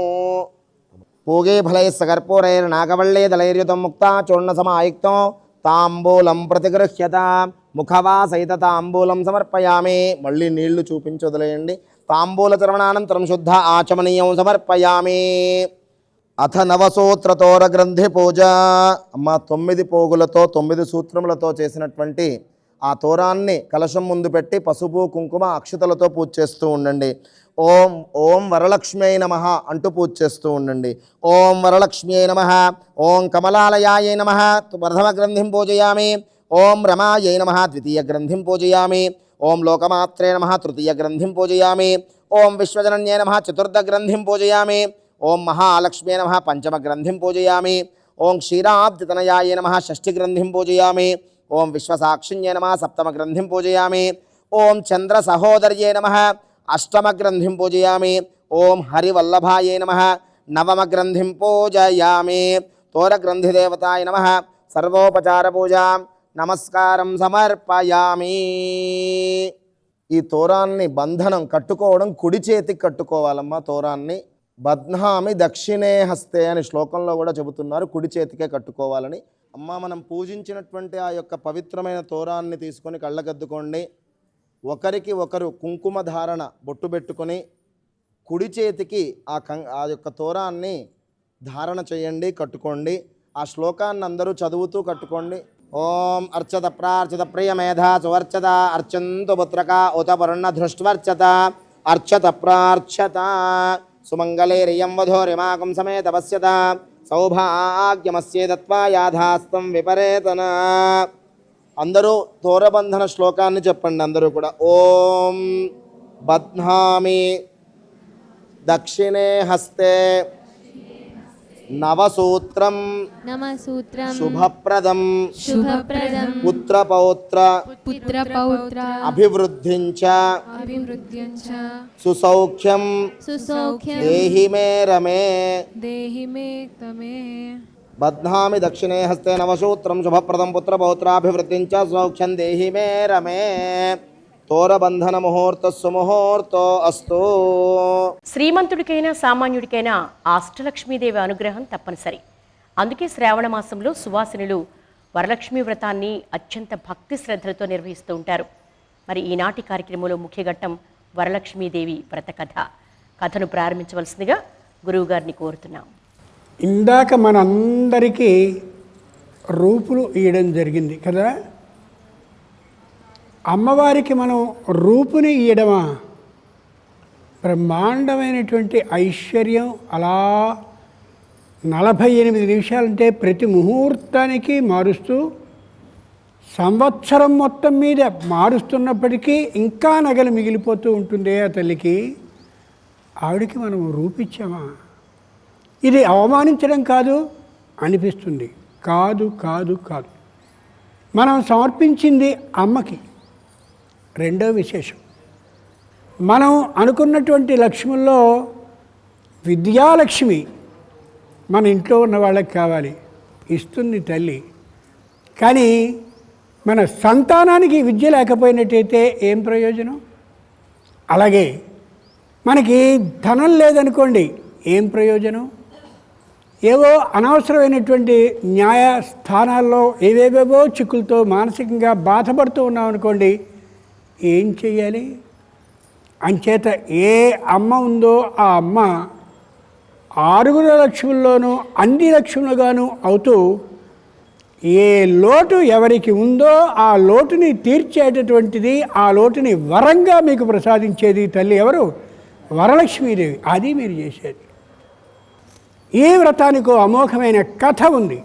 పూగే ఫలై సకర్పూరైర్నాగవళ్ళే దళైర్యుతం ముక్తా చూర్ణ సమాయుక్తం తాంబూలం ప్రతిగృహ్యత. ముఖవాసహిత తాంబూలం సమర్పయామి. మళ్ళీ నీళ్లు చూపించి వదిలేయండి. తాంబూల చర్వణానంతరం శుద్ధ ఆచమనీయం సమర్పయామి. అథ నవసూత్రతోర గ్రంథి పూజ. అమ్మ 9 పోగులతో 9 సూత్రములతో చేసినటువంటి ఆ తోరాన్ని కలశం ముందు పెట్టి పసుపు కుంకుమ అక్షతలతో పూజ చేస్తూ ఉండండి. ఓం ఓం వరలక్ష్మ్యై నమః అంటూ పూజ చేస్తూ ఉండండి. ఓం వరలక్ష్మ్యై నమః. ఓం కమలాలయాయై నమః. ప్రథమ గ్రంథిం పూజయామి. ఓం రమాయై నమః. ద్వితీయ గ్రంథిం పూజయామి. ఓం లోకమాత్రే నమః. తృతీయ గ్రంథిం పూజయామి. ఓం విశ్వజనన్యై నమః. చతుర్థ గ్రంథిం పూజయామి. ఓం మహాలక్ష్మ్యై నమః. పంచమ గ్రంథిం పూజయామి. ఓం క్షీరాబ్దితనయాయై నమః. షష్ఠి గ్రంథిం పూజయామి. ఓం విశ్వసాక్షిణ్యై నమః. సప్తమ గ్రంథిం పూజయామి. ఓం చంద్ర సహోదర్యై నమః. అష్టమ గ్రంథిం పూజయామి. ఓం హరివల్లభాయై నమః. నవమ గ్రంథిం పూజయామి. తోర గ్రంథిదేవతాయ నమః. సర్వోపచార పూజాం నమస్కారం సమర్పయామి. ఈ తోరాన్ని బంధనం కట్టుకోవడం కుడి చేతికి కట్టుకోవాలమ్మా. తోరాన్ని బధ్నామి దక్షిణే హస్తే అని శ్లోకంలో కూడా చెబుతున్నారు. కుడి చేతికే కట్టుకోవాలని. అమ్మ మనం పూజించినటువంటి ఆ యొక్క పవిత్రమైన తోరాన్ని తీసుకొని కళ్ళకద్దుకోండి. ఒకరికి ఒకరు కుంకుమ ధారణ బొట్టు పెట్టుకొని కుడి చేతికి ఆ యొక్క తోరాన్ని ధారణ చేయండి, కట్టుకోండి. ఆ శ్లోకాన్ని అందరూ చదువుతూ కట్టుకోండి. ఓం అర్చత ప్రార్చత ప్రియమేధా సువర్చత అర్చంతు పుత్రక ఉత పరుణ ధృష్ట్వర్చత అర్చత ప్రార్చత సుమంగళేరియం వధోరిమాకం సమేత పశ్యత సౌభాగ్యమస్యేదత్వాయాధాస్తం విపరేతన. అందరూ తోరబంధన శ్లోకాన్ని చెప్పండి. అందరూ కూడా ఓం బధ్నామి దక్షిణే హస్తే నవసూత్రం శుభప్రదం పుత్రపౌత్ర అభివృద్ధించ సుసౌఖ్యం దేహి మే రమే. బధ్నామి దక్షిణే హస్తే నవసూత్రం శుభప్రదం పుత్రపౌత్రాభివృద్ధించ సౌఖ్యం దేహి మే రమే. తోరబంధన ముహూర్త సుముహూర్తో అస్తు. శ్రీమంతుడికైనా సామాన్యుడికైనా అష్టలక్ష్మీదేవి అనుగ్రహం తప్పనిసరి. అందుకే శ్రావణ మాసంలో సువాసినులు వరలక్ష్మీ వ్రతాన్ని అత్యంత భక్తి శ్రద్ధలతో నిర్వహిస్తూ ఉంటారు. మరి ఈనాటి కార్యక్రమంలో ముఖ్య ఘట్టం వరలక్ష్మీదేవి వ్రత కథ. కథను ప్రారంభించవలసిందిగా గురువుగారిని కోరుతున్నాం. ఇందాక మనందరికీ రూపులు ఇవ్వడం జరిగింది కదా. అమ్మవారికి మనం రూపుని ఇయ్యడమా? బ్రహ్మాండమైనటువంటి ఐశ్వర్యం. అలా 48 నిమిషాలంటే ప్రతి ముహూర్తానికి మారుస్తూ సంవత్సరం మొత్తం మీద మారుస్తున్నప్పటికీ ఇంకా నగలు మిగిలిపోతూ ఉంటుంది ఆ తల్లికి. ఆవిడికి మనం రూపిచ్చామా? ఇది అవమానించడం కాదు అనిపిస్తుంది. కాదు కాదు కాదు. మనం సమర్పించింది అమ్మకి. రెండో విశేషం. మనం అనుకున్నటువంటి లక్ష్ముల్లో విద్యాలక్ష్మి మన ఇంట్లో ఉన్న వాళ్ళకి కావాలి, ఇస్తుంది తల్లి. కానీ మన సంతానానికి విద్య లేకపోయినట్టయితే ఏం ప్రయోజనం? అలాగే మనకి ధనం లేదనుకోండి, ఏం ప్రయోజనం? ఏవో అనవసరమైనటువంటి న్యాయ స్థానాల్లో ఏవేవేవో చిక్కులతో మానసికంగా బాధపడుతూ ఉన్నాం అనుకోండి, ఏం చెయ్యాలి? అంచేత ఏ అమ్మ ఉందో ఆ అమ్మ 6 లక్ష్ముల్లోనూ అన్ని లక్ష్ములుగాను అవుతూ ఏ లోటు ఎవరికి ఉందో ఆ లోటుని తీర్చేటటువంటిది, ఆ లోటుని వరంగా మీకు ప్రసాదించేది తల్లి ఎవరు? వరలక్ష్మీదేవి. అది మీరు చేసేది. ఈ వ్రతానికి అమోఘమైన కథ ఉంది.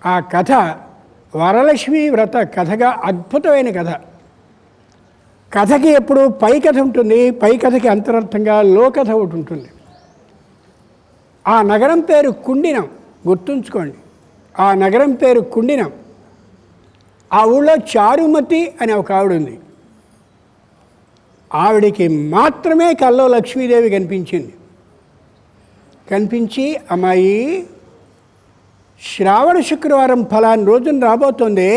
ఆ కథ వరలక్ష్మి వ్రత కథగా అద్భుతమైన కథ. కథకి ఎప్పుడు పై కథ ఉంటుంది, పై కథకి అంతరర్థంగా లోకథ ఒకటి ఉంటుంది. ఆ నగరం పేరు కుండినం, గుర్తుంచుకోండి. ఆ నగరం పేరు కుండినం. ఆ ఊళ్ళో చారుమతి అనే ఒక ఆవిడ ఉంది. ఆవిడికి మాత్రమే కల్లో లక్ష్మీదేవి కనిపించింది. కనిపించి, అమ్మాయి, శ్రావణ శుక్రవారం ఫలాని రోజున రాబోతుంది,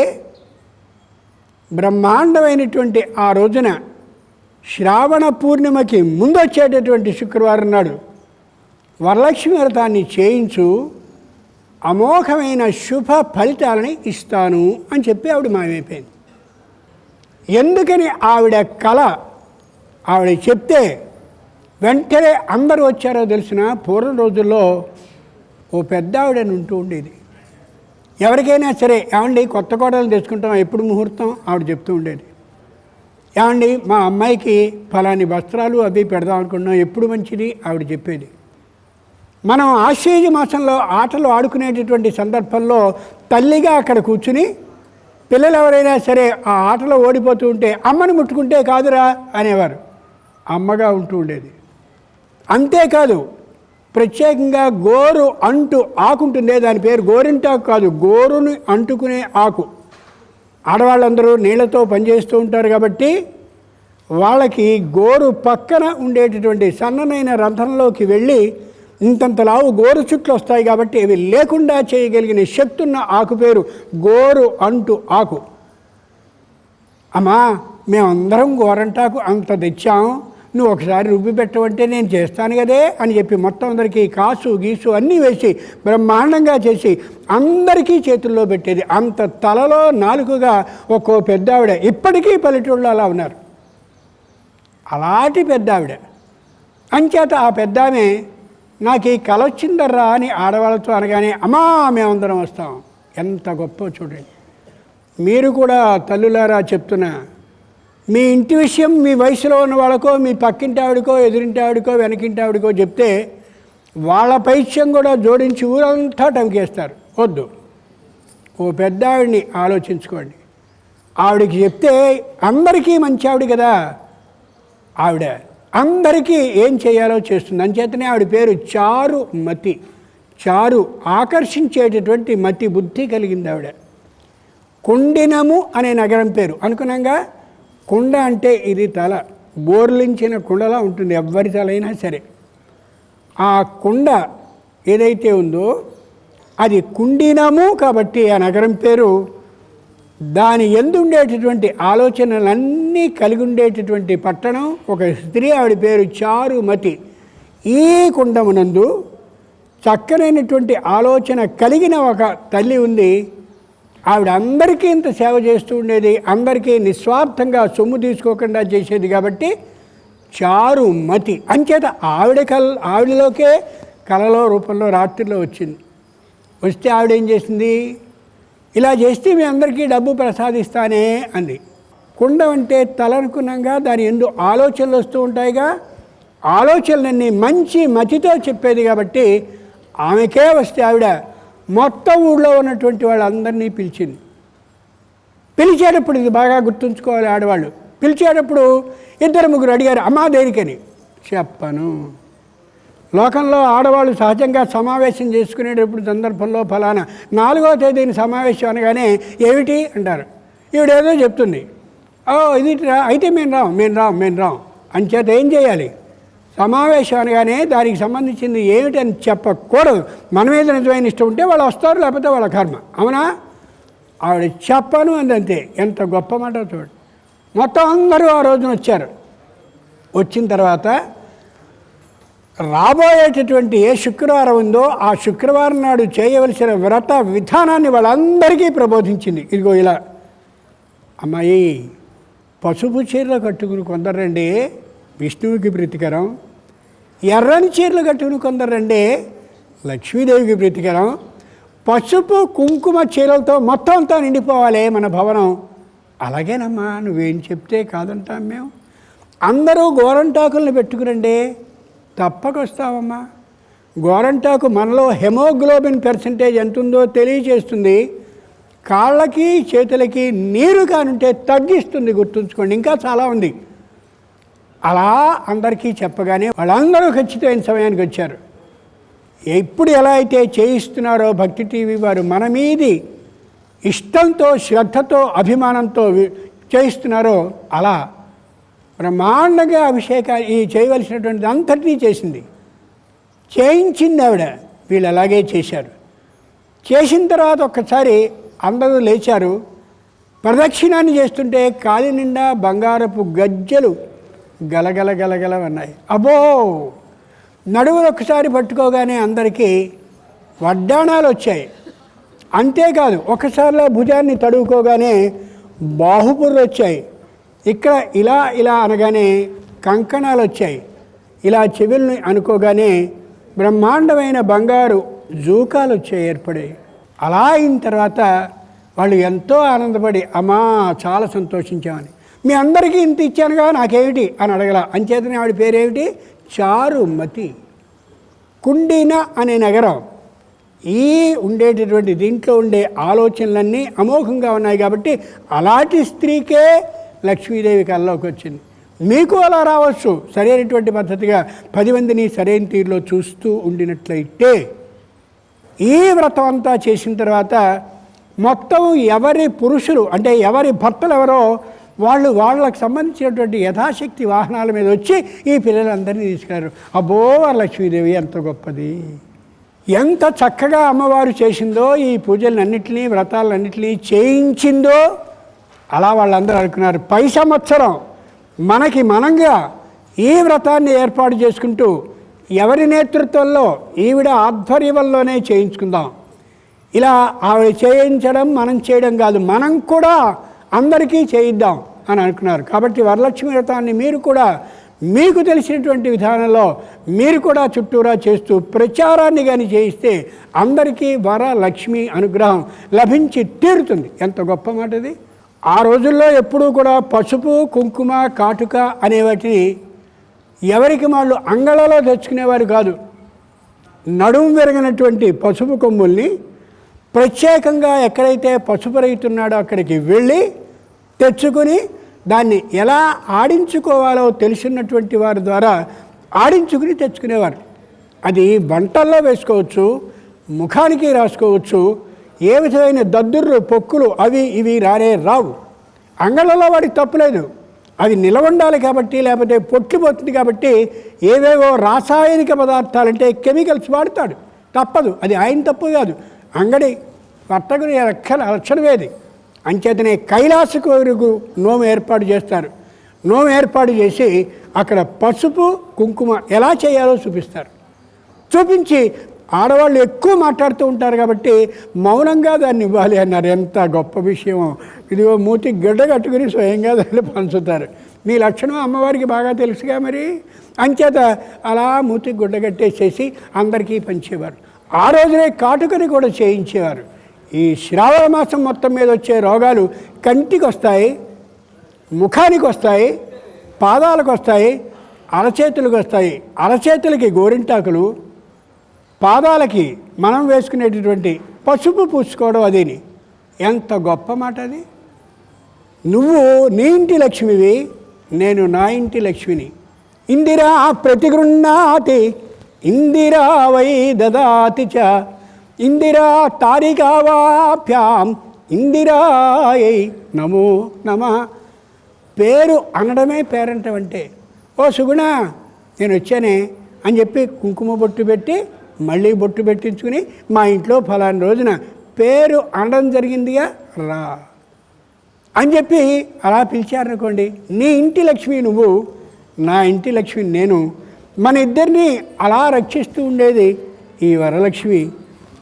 బ్రహ్మాండమైనటువంటి ఆ రోజున శ్రావణ పూర్ణిమకి ముందు వచ్చేటటువంటి శుక్రవారం నాడు వరలక్ష్మి వ్రతాన్ని చేయించు, అమోఘమైన శుభ ఫలితాలని ఇస్తాను అని చెప్పి ఆవిడ మాయమైపోయింది. ఎందుకని ఆవిడ కళ ఆవిడ చెప్తే వెంటనే అందరూ వచ్చారో తెలిసిన? పూర్వం రోజుల్లో ఓ పెద్ద ఆవిడని ఉంటూ ఉండేది. ఎవరికైనా సరే, ఏమండి కొత్త కోడలు తెచ్చుకుంటాం, ఎప్పుడు ముహూర్తం? ఆవిడ చెప్తూ ఉండేది. ఏమండి మా అమ్మాయికి ఫలాని వస్త్రాలు అవి పెడదాం అనుకుంటున్నాం, ఎప్పుడు మంచిది? ఆవిడ చెప్పేది. మనం ఆశ్వేజ మాసంలో ఆటలు ఆడుకునేటటువంటి సందర్భంలో తల్లిగా అక్కడ కూర్చుని పిల్లలు ఎవరైనా సరే ఆ ఆటలో ఓడిపోతూ ఉంటే అమ్మని ముట్టుకుంటే కాదురా అనేవారు. అమ్మగా ఉంటూ ఉండేది. అంతేకాదు, ప్రత్యేకంగా గోరు అంటు ఆకుంటుందే, దాని పేరు గోరింటాకు కాదు, గోరుని అంటుకునే ఆకు. ఆడవాళ్ళందరూ నీళ్లతో పనిచేస్తూ ఉంటారు కాబట్టి వాళ్ళకి గోరు పక్కన ఉండేటటువంటి సన్ననైన రంధ్రంలోకి వెళ్ళి ఇంతంత లావు గోరు చుట్లు వస్తాయి కాబట్టి ఇవి లేకుండా చేయగలిగిన శక్తి ఉన్న ఆకు పేరు గోరు అంటు ఆకు. అమ్మా, మేమందరం గోరంటాకు అంత తెచ్చాం, నువ్వు ఒకసారి రుబ్బి పెట్టమంటే నేను చేస్తాను కదే అని చెప్పి మొత్తం అందరికీ కాసు గీసు అన్నీ వేసి బ్రహ్మాండంగా చేసి అందరికీ చేతుల్లో పెట్టేది. అంత తలలో నాలుకగా ఒక్కో పెద్ద ఆవిడ ఇప్పటికీ పల్లెటూళ్ళు అలా ఉన్నారు. అలాంటి పెద్ద ఆవిడ. అంచేత ఆ పెద్ద ఆమె నాకు ఈ కల వచ్చిందర్రా అని ఆడవాళ్ళతో అనగానే, అమ్మా మేమందరం వస్తాం. ఎంత గొప్ప చూడండి. మీరు కూడా తల్లులారా చెప్తున్నా, మీ ఇంటి విషయం మీ వయసులో ఉన్న వాళ్ళకో, మీ పక్కింటి ఆవిడకో, ఎదురింటి ఆవిడకో, వెనకింటి ఆవిడకో చెప్తే వాళ్ళ పైత్యం కూడా జోడించి ఊరంతా టంకేస్తారు. వద్దు. ఓ పెద్ద ఆవిడని ఆలోచించుకోండి. ఆవిడకి చెప్తే అందరికీ మంచి ఆవిడ కదా, ఆవిడ అందరికీ ఏం చేయాలో చేస్తుంది. అంచేతనే ఆవిడ పేరు చారుమతి. చారు ఆకర్షించేటటువంటి మతి బుద్ధి కలిగింది ఆవిడ. కుండినము అనే నగరం పేరు అనుకున్నాగా. కుండ అంటే ఇది తల, బోర్లించిన కుండలా ఉంటుంది ఎవ్వరి తలైనా సరే. ఆ కుండ ఏదైతే ఉందో అది కుండినము కాబట్టి ఆ నగరం పేరు. దాని యందు ఉండేటటువంటి ఆలోచనలన్నీ కలిగి ఉండేటటువంటి పట్టణం ఒక స్త్రీ, ఆవిడ పేరు చారుమతి. ఈ కుండమునందు చక్కనైనటువంటి ఆలోచన కలిగిన ఒక తల్లి ఉంది. ఆవిడ అందరికీ ఇంత సేవ చేస్తూ ఉండేది, అందరికీ నిస్వార్థంగా సొమ్ము తీసుకోకుండా చేసేది కాబట్టి చారుమతి. అంచేత ఆవిడలోకే కలలో రూపంలో రాత్రిలో వచ్చింది. వస్తే ఆవిడేం చేసింది? ఇలా చేస్తే మీ అందరికీ డబ్బు ప్రసాదిస్తానే అంది. కుండ అంటే తల అనుకున్నాగా, దాని ఎందు ఆలోచనలు వస్తూ ఉంటాయిగా. ఆలోచనలన్నీ మంచి మతితో చెప్పేది కాబట్టి ఆమెకే వస్తే ఆవిడ మొత్తం ఊళ్ళో ఉన్నటువంటి వాళ్ళందరినీ పిలిచింది. పిలిచేటప్పుడు ఇది బాగా గుర్తుంచుకోవాలి ఆడవాళ్ళు. పిలిచేటప్పుడు 2-3 అడిగారు, అమ్మా దేనికని? చెప్పను. లోకంలో ఆడవాళ్ళు సహజంగా సమావేశం చేసుకునేటప్పుడు సందర్భంలో ఫలానా 4వ తేదీని సమావేశం అనగానే ఏమిటి అంటారు. ఈవిడేదో చెప్తుంది. ఇది అయితే మేము రాం అంచేత ఏం చేయాలి? సమావేశం అనగానే దానికి సంబంధించింది ఏమిటని చెప్పకూడదు. మన మీద నిజమైన ఇష్టం ఉంటే వాళ్ళు వస్తారు, లేకపోతే వాళ్ళ కర్మ. అవునా? ఆవిడ చెప్పను అందంతే. ఎంత గొప్ప మాట చూడండి. మొత్తం అందరూ ఆ రోజున వచ్చారు. వచ్చిన తర్వాత రాబోయేటటువంటి ఏ శుక్రవారం ఉందో ఆ శుక్రవారం నాడు చేయవలసిన వ్రత విధానాన్ని వాళ్ళందరికీ ప్రబోధించింది. ఇదిగో ఇలా, అమ్మాయి పసుపు చీరలు కట్టుకుని కొందరండి విష్ణువుకి ప్రీతికరం, ఎర్రని చీరలు కట్టుకుని కొందరండి లక్ష్మీదేవికి ప్రీతికరం, పసుపు కుంకుమ చీరలతో మొత్తం అంతా నిండిపోవాలి మన భవనం. అలాగేనమ్మా, నువ్వేం చెప్తే కాదంటాం మేము. అందరూ గోరంటాకులను పెట్టుకురండి, తప్పకొస్తావమ్మా. గోరంటాకు మనలో హెమోగ్లోబిన్ పర్సెంటేజ్ ఎంత ఉందో తెలియజేస్తుంది. కాళ్ళకి చేతులకి నీరు కానుంటే తగ్గిస్తుంది, గుర్తుంచుకోండి. ఇంకా చాలా ఉంది. అలా అందరికీ చెప్పగానే వాళ్ళందరూ ఖచ్చితమైన సమయానికి వచ్చారు. ఎప్పుడు ఎలా అయితే చేయిస్తున్నారో భక్తి టీవీ వారు మన మీది ఇష్టంతో, శ్రద్ధతో, అభిమానంతో చేయిస్తున్నారో అలా బ్రహ్మాండంగా అభిషేకాలు ఈ చేయవలసినటువంటిది అంతటినీ చేసింది. చేయించింది ఆవిడ. వీళ్ళు అలాగే చేశారు. చేసిన తర్వాత ఒక్కసారి అందరూ లేచారు. ప్రదక్షిణాన్ని చేస్తుంటే కాలి నిండా బంగారపు గజ్జలు గలగల గలగల ఉన్నాయి. అబ్బో, నడువులు ఒక్కసారి పట్టుకోగానే అందరికీ వడ్డాణాలు వచ్చాయి. అంతేకాదు, ఒకసారిలో భుజాన్ని తడువుకోగానే బాహుపుర్లు వచ్చాయి. ఇక్కడ ఇలా ఇలా అనగానే కంకణాలు వచ్చాయి. ఇలా చెవుల్ని అనుకోగానే బ్రహ్మాండమైన బంగారు జూకాలు వచ్చాయి, ఏర్పడాయి. అలా అయిన తర్వాత వాళ్ళు ఎంతో ఆనందపడి, అమ్మా చాలా సంతోషించామని, మీ అందరికీ ఇంత ఇచ్చానుగా నాకేమిటి అని అడగల. అంచేతనే ఆవిడ పేరేమిటి? చారుమతి. కుండిన అనే నగరం. ఈ ఉండేటటువంటి దీంట్లో ఉండే ఆలోచనలన్నీ అమోఘంగా ఉన్నాయి కాబట్టి అలాంటి స్త్రీకే లక్ష్మీదేవి కల్లోకి వచ్చింది. మీకు అలా రావచ్చు, సరైనటువంటి పద్ధతిగా 10 మందిని సరైన తీరులో చూస్తూ ఉండినట్లయితే. ఈ వ్రతం అంతా చేసిన తర్వాత మొత్తం ఎవరి పురుషులు అంటే ఎవరి భర్తలు ఎవరో వాళ్ళకి సంబంధించినటువంటి యథాశక్తి వాహనాల మీద వచ్చి ఈ పిల్లలందరినీ తీసుకెళ్లారు. అబ్బో, లక్ష్మీదేవి ఎంత గొప్పది, ఎంత చక్కగా అమ్మవారు చేసిందో, ఈ పూజలన్నింటినీ వ్రతాలన్నింటినీ చేయించిందో. అలా వాళ్ళందరూ అనుకున్నారు, పై సంవత్సరం మనంగా ఈ వ్రతాన్ని ఏర్పాటు చేసుకుంటూ ఎవరి నేతృత్వంలో, ఈవిడ ఆధ్వర్యంలోనే చేయించుకుందాం. ఇలా ఆవిడ చేయించడం మనం చేయడం కాదు, మనం కూడా అందరికీ చేయిద్దాం అని అనుకున్నారు. కాబట్టి వరలక్ష్మి వ్రతాన్ని మీరు కూడా మీకు తెలిసినటువంటి విధానంలో మీరు కూడా చుట్టూరా చేస్తూ ప్రచారాన్ని కానీ చేయిస్తే అందరికీ వరలక్ష్మి అనుగ్రహం లభించి తీరుతుంది. ఎంత గొప్ప మాట ఇది. ఆ రోజుల్లో ఎప్పుడూ కూడా పసుపు, కుంకుమ, కాటుక అనే వాటిని ఎవరికి వాళ్ళు అంగళలో తెచ్చుకునేవారు కాదు. నడుము విరగినటువంటి పసుపు కొమ్ముల్ని ప్రత్యేకంగా ఎక్కడైతే పసుపు రైతున్నాడో అక్కడికి వెళ్ళి తెచ్చుకొని దాన్ని ఎలా ఆడించుకోవాలో తెలిసినటువంటి వారి ద్వారా ఆడించుకుని తెచ్చుకునేవారు. అది వంటల్లో వేసుకోవచ్చు, ముఖానికి రాసుకోవచ్చు. ఏ విధమైన దద్దుర్లు, పొక్కులు అవి ఇవి రావు. అంగళ్ళలో వాడికి తప్పులేదు, అది నిలవండాలి కాబట్టి, లేకపోతే పొట్టిపోతుంది కాబట్టి ఏవేవో రాసాయనిక పదార్థాలంటే కెమికల్స్ వాడతాడు, తప్పదు. అది ఆయన తప్పు కాదు, అంగడి వర్తకుని లక్షణమేది. అంచేతనే కైలాసకు నోము ఏర్పాటు చేస్తారు. నోము ఏర్పాటు చేసి అక్కడ పసుపు, కుంకుమ ఎలా చేయాలో చూపిస్తారు. చూపించి ఆడవాళ్ళు ఎక్కువ మాట్లాడుతూ ఉంటారు కాబట్టి మౌనంగా దాన్ని ఇవ్వాలి అన్నారు. ఎంత గొప్ప విషయమో. ఇదిగో మూతి గడ్డ కట్టుకుని స్వయంగా దాన్ని పంచుతారు. మీ లక్షణం అమ్మవారికి బాగా తెలుసుగా మరి. అంచేత అలా మూతి గుడ్డ కట్టేసేసి అందరికీ పంచేవారు. ఆ రోజునే కాటుకని కూడా చేయించేవారు. ఈ శ్రావణ మాసం మొత్తం మీద వచ్చే రోగాలు కంటికి వస్తాయి, ముఖానికి వస్తాయి, పాదాలకు వస్తాయి, అరచేతులకు వస్తాయి. అరచేతులకి గోరింటాకులు, పాదాలకి మనం వేసుకునేటటువంటి పసుపు పూసుకోవడం. అదేని ఎంత గొప్ప మాట అది. నువ్వు నీ ఇంటి లక్ష్మివి, నేను నా ఇంటి లక్ష్మిని. ఇందిరా ప్రతిగృహ్ణాతి ఇందిరా వై దదాతి చ ఇందిరా తారికావాభ్యాం ఇందిరాయై నమో నమః. పేరు అనడమే పేరంటం అంటే. ఓ సుగుణ నేను వచ్చానే అని చెప్పి కుంకుమ బొట్టు పెట్టి మళ్ళీ బొట్టు పెట్టించుకుని మా ఇంట్లో ఫలానా రోజున పేరు అనడం జరిగిందిగా రా అని చెప్పి అలా పిలిచారనుకోండి, నీ ఇంటి లక్ష్మి నువ్వు, నా ఇంటి లక్ష్మి నేను, మన ఇద్దరిని అలా రక్షిస్తూ ఉండేది ఈ వరలక్ష్మి.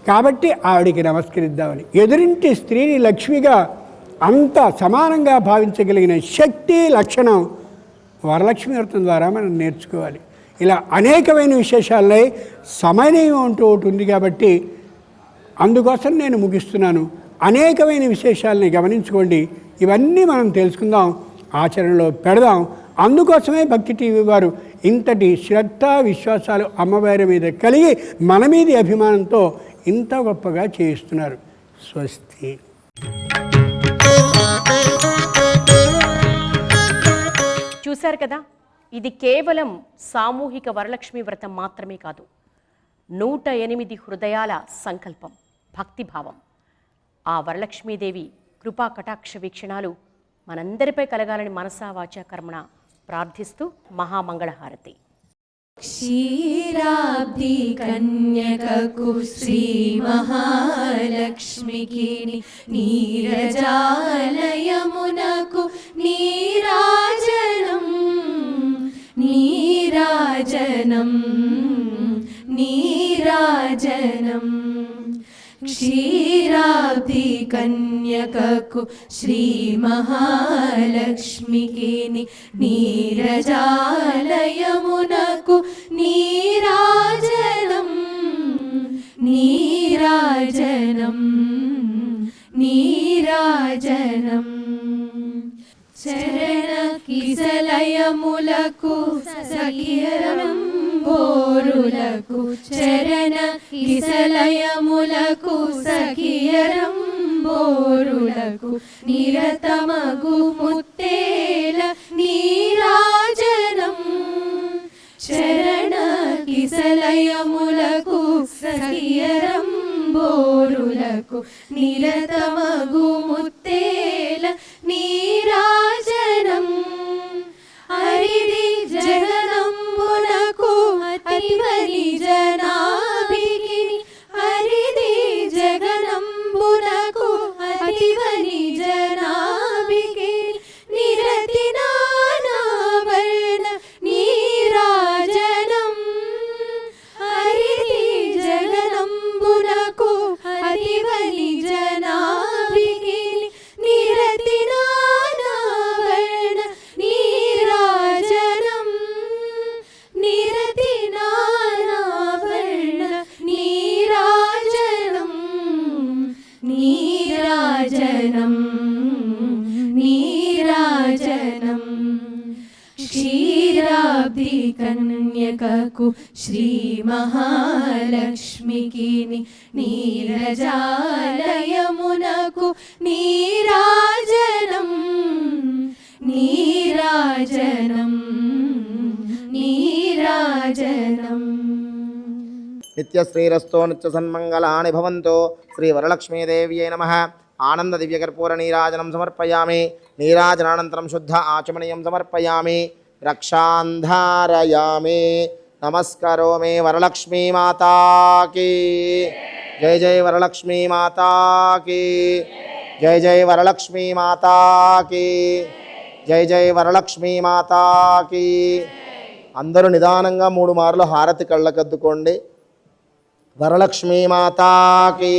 కాబట్టి ఆవిడికి నమస్కరిద్దామని. ఎదురింటి స్త్రీని లక్ష్మిగా అంత సమానంగా భావించగలిగిన శక్తి లక్షణం వరలక్ష్మి వ్రతం ద్వారా మనం నేర్చుకోవాలి. ఇలా అనేకమైన విశేషాలై సమయం అంటూ ఒకటి ఉంది కాబట్టి అందుకోసం నేను ముగిస్తున్నాను. అనేకమైన విశేషాలని గమనించుకోండి. ఇవన్నీ మనం తెలుసుకుందాం, ఆచరణలో పెడదాం. అందుకోసమే భక్తి టీవీ వారు ఇంతటి శ్రద్ధ విశ్వాసాలు అమ్మవారి మీద కలిగి మన మీది అభిమానంతో ఇంత గొప్పగా చేయిస్తున్నారు. స్వస్తి. చూశారు కదా, ఇది కేవలం సామూహిక వరలక్ష్మి వ్రతం మాత్రమే కాదు, 108 హృదయాల సంకల్పం, భక్తిభావం. ఆ వరలక్ష్మీదేవి కృపా కటాక్ష వీక్షణాలు మనందరిపై కలగాలని మనసా వాచా కర్మణ ప్రార్థిస్తూ మహామంగళహారతి. క్షీరాబ్ది కన్యకకు శ్రీ మహాలక్ష్మికి నీరజాలయమునకు నీరాజనం నీరాజనం నీరాజనం. క్షీరాబ్ది కన్యకకు శ్రీ మహాలక్ష్మికి నీరజాలయమునకు నీరాజనం నీరాజనం నీరాజనం. చరణ కిసలయములకు సఖియరం బోరులకు చరణ కిసలయములకు సఖియరం బోరులకు నిరతమగు ముత్తేల నీరాజనం. చరణ కిసలయములకు సఖియరం బోరులకు నిరతమగు ముత్తేల నీరాజనం. హరిది జగదంబునకు అతివరి జనాభికి హరిది జగదంబునకు అతివరి జనాభికి నిరతి నానావర్ణ నీరాజనం. హరిది జగదంబునకు అతివరి జనాభికి నిరతి నానావర్ణ నీరాజనం నిరతి నానావర్ణ నీరాజనం నీరాజనం నీరాజనం. క్షీరాబ్ది కన్యకకు శ్రీ మహాలక్ష్మికి నీరజాలయమునకు నీరాజనం నీరాజనం నీరాజనం. నిత్యశ్రీరస్తో నిత్యసన్మంగళాని భవంతో. శ్రీ వరలక్ష్మీదేవ్యై నమః. ఆనంద దివ్యకర్పూర నీరాజనం సమర్పయామి. నీరాజనానంతరం శుద్ధ ఆచమనీయం సమర్పయామి. రక్షాంధారయామి. నమస్కరోమి. వరలక్ష్మీ మాతాకి జై. జై వరలక్ష్మీ మాతాకి జై. జై వరలక్ష్మీ మాతాకి జై. జై వరలక్ష్మీ మాతాకి. అందరూ నిదానంగా 3 మార్లు హారతి కళ్ళకద్దుకోండి. వరలక్ష్మీ మాతాకి.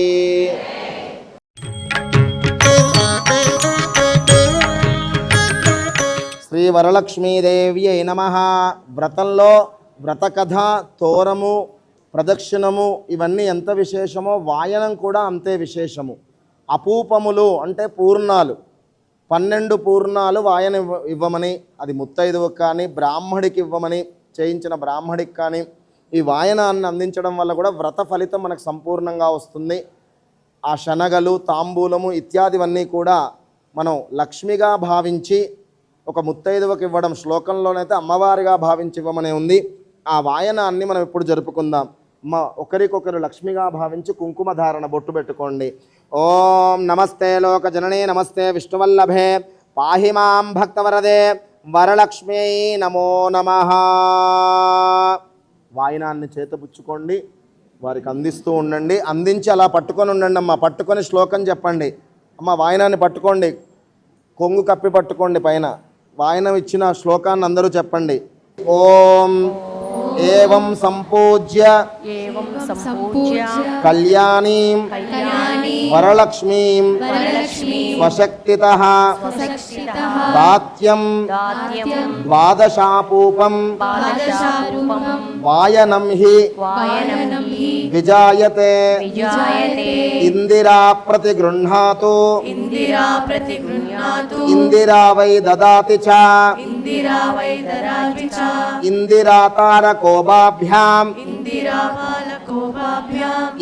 శ్రీ వరలక్ష్మీదేవ్యై నమః. వ్రతంలో వ్రతకథ, తోరము, ప్రదక్షిణము ఇవన్నీ ఎంత విశేషమో వాయనం కూడా అంతే విశేషము. అపూపములు అంటే పూర్ణాలు, 12 పూర్ణాలు వాయన ఇవ్వమని, అది ముత్తైదువుకు కానీ బ్రాహ్మడికి ఇవ్వమని, చేయించిన బ్రాహ్మడికి కానీ ఈ వాయనాన్ని అందించడం వల్ల కూడా వ్రత ఫలితం మనకు సంపూర్ణంగా వస్తుంది. ఆ శనగలు, తాంబూలము ఇత్యాదివన్నీ కూడా మనం లక్ష్మిగా భావించి ఒక ముత్తైదువకి ఇవ్వడం, శ్లోకంలోనైతే అమ్మవారిగా భావించి ఇవ్వమనే ఉంది. ఆ వాయనాన్ని మనం ఇప్పుడు జరుపుకుందాం. ఒకరికొకరు లక్ష్మిగా భావించి కుంకుమ ధారణ బొట్టు పెట్టుకోండి. ఓం నమస్తే లోక జననే నమస్తే విష్ణువల్లభే పాహి మాం భక్తవరదే వరలక్ష్మ్యై నమో నమః. వాయినాన్ని చేతపుచ్చుకోండి, వారికి అందిస్తూ ఉండండి. అందించి అలా పట్టుకొని ఉండండి అమ్మ. పట్టుకొని శ్లోకం చెప్పండి అమ్మ. వాయినాన్ని పట్టుకోండి, కొంగు కప్పి పట్టుకోండి పైన. వాయినం ఇచ్చిన శ్లోకాన్ని అందరూ చెప్పండి. ఓం ఏవం సంపూజ్య ఏవం సంపూజ్య కళ్యాణీం వరలక్ష్మీం స్వశక్తితః దాత్యం ద్వాదశాపూపం వాయనం హి విజాయతే ఇందిరా ప్రతిగృహ్ణాతు ఇందిరా వై దదాతి చ ఇందిరా తారకోభాభ్యాం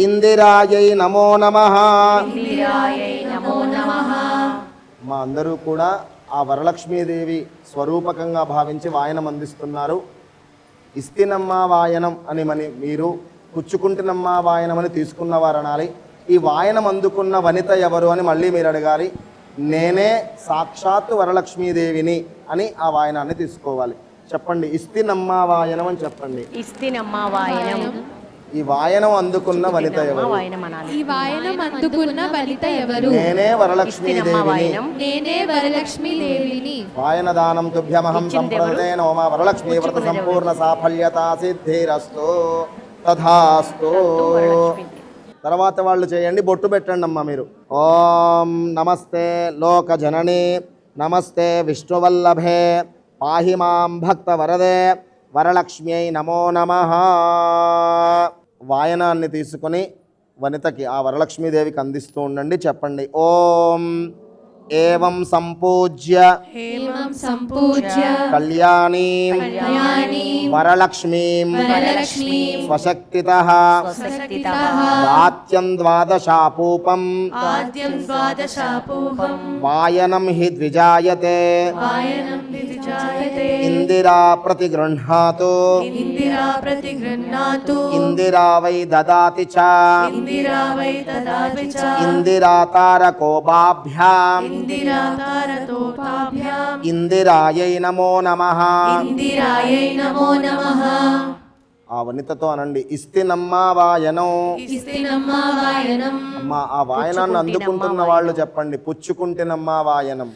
ఇందిరాయై నమో నమః. మా అందరూ కూడా ఆ వరలక్ష్మీదేవి స్వరూపకంగా భావించి వాయనం అందిస్తున్నారు. ఇస్తినమ్మా వాయనం అని మీరు, పుచ్చుకుంటున్నమ్మా వాయనం అని తీసుకున్నవారు అనాలి. ఈ వాయనం అందుకున్న వనిత ఎవరు అని మళ్ళీ మీరు అడగాలి. నేనే సాక్షాత్తు వరలక్ష్మీదేవిని అని ఆ వాయనాన్ని తీసుకోవాలి. చెప్పండి, ఇస్తినమ్మా వాయనం అని చెప్పండి. ఇస్తినమ్మా వాయనం. ఈ వాయనం అందుకున్న వనిత ఎవరు? ఈ వాయనం అందుకున్న వనిత ఎవరు? నేనే వరలక్ష్మీదేవిని. నేనే వరలక్ష్మీదేవిని. వాయన దానం తుభ్యమహం సంప్రదే నోమ వరలక్ష్మీ వ్రత సంపూర్ణ సాఫల్యతా సిద్ధిరస్తు తథాస్తు. తర్వాత వాళ్ళు చేయండి, బొట్టు పెట్టండి అమ్మా మీరు. ఓం నమస్తే లోక జనని నమస్తే విష్ణువల్లభే పాహి మాం భక్త వరదే వరలక్ష్మ్యై నమో నమః. వాయనాన్ని తీసుకొని వనితకి, ఆ వరలక్ష్మీదేవికి అందిస్తూ ఉండండి. చెప్పండి, ఓం ఏవం సంపూజ్య కళ్యాణీం వరలక్ష్మీం స్వశక్తితః దాత్యం ద్వాదశాపూపం వాయనం హి ద్విజాయతే ఇందిరా ప్రతిగృహ్ణాతు ఇందిరా వై దదాతి చ ఇందిరా తారకోభాభ్యాం ఇందిరాయై నమో నమః. ఆ వనితతో అనండి, ఇస్తినమ్మా వాయనం. అమ్మా, ఆ వాయనాన్ని అందుకుంటున్న వాళ్ళు చెప్పండి, పుచ్చుకుంటేనమ్మా వాయనం.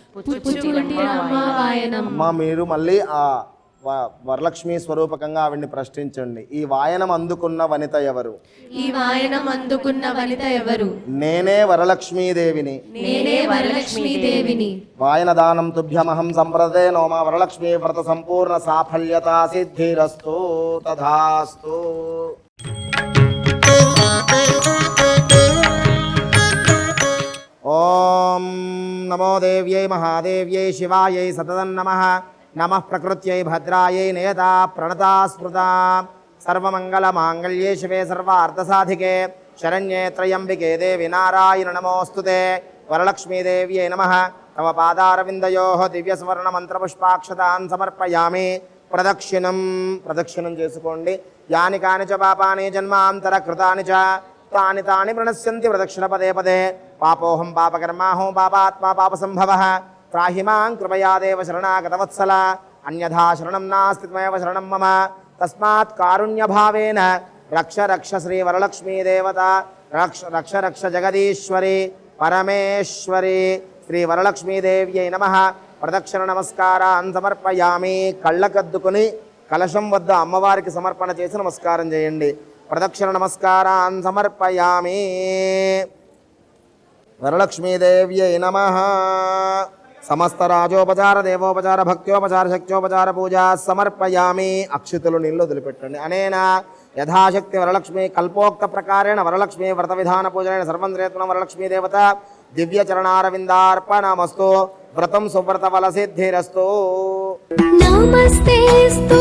అమ్మా, మీరు మళ్ళీ ఆ వరలక్ష్మి స్వరూపకంగా ఆవిడ్ని ప్రశ్నించండి. ఈ వాయనం అందుకున్న వనిత ఎవరు? ఈ వాయనం అందుకున్న వనిత ఎవరు? నేనే వరలక్ష్మీదేవిని. నేనే వరలక్ష్మీదేవిని. వాయన దానం తుభ్యమహం సంప్రదే నోమ వరలక్ష్మీ వ్రత సంపూర్ణ సాఫల్యతా సిద్ధిరస్తు తథాస్తు. ఓం నమో దేవ్యై మహాదేవ్యై శివాయై సతతం నమః. నమః ప్రకృత్యై భద్రాయై నేతా ప్రణతా స్మృతా సర్వమంగళమాంగళ్యే శివే సర్వార్థసాధికే శరణ్యే త్రయంబికే దేవి నారాయణ నమోస్తుతే. వరలక్ష్మీదేవ్యై నమః. తవ పాదారవిందయోః దివ్యస్వర్ణమంత్రపుష్పాక్షతాన్ సమర్పయామి. ప్రదక్షిణం చేసుకోండి. యాని కాని చ పాపాని జన్మాంతర కృతాని చ తాని తాని ప్రణశ్యంతి ప్రదక్షిణ పదే పదే. పాపోహం పాపకర్మాహం పాపాత్మా పాపసంభవః. త్రాహి మాం కృపయా దేవ శరణాగతవత్సల. అన్యథా శరణం నాస్తి త్వమేవ శరణం మమ. తస్మాత్ కారుణ్యభావేన రక్ష రక్ష శ్రీ వరలక్ష్మీ దేవత. రక్ష రక్ష జగదీశ్వరి పరమేశ్వరి శ్రీ వరలక్ష్మీదేవ్యై నమః. ప్రదక్షిణ నమస్కారాన్ సమర్పయామి. కళ్ళకద్దుకుని కలశం వద్ద అమ్మవారికి సమర్పణ చేసి నమస్కారం చేయండి. ప్రదక్షిణ నమస్కారాన్ సమర్పయామి. వరలక్ష్మీదేవ్యై నమః. సమస్త రాజోపచార దేవోపచార భక్త్యోపచార శక్త్యోపచార పూజా సమర్పయామి. అక్షితులు నీళ్ళు వదిలిపెట్టండి. అనేన యథాశక్తి వరలక్ష్మి కల్పోక్త ప్రకారేణ వరలక్ష్మి వ్రత విధాన పూజన సర్వం శ్రేతున వరలక్ష్మీ దేవత దివ్య చరణారవిందార్పణమస్తు. వ్రతం సువ్రత ఫల సిద్ధిరస్తు. నమస్తేస్తు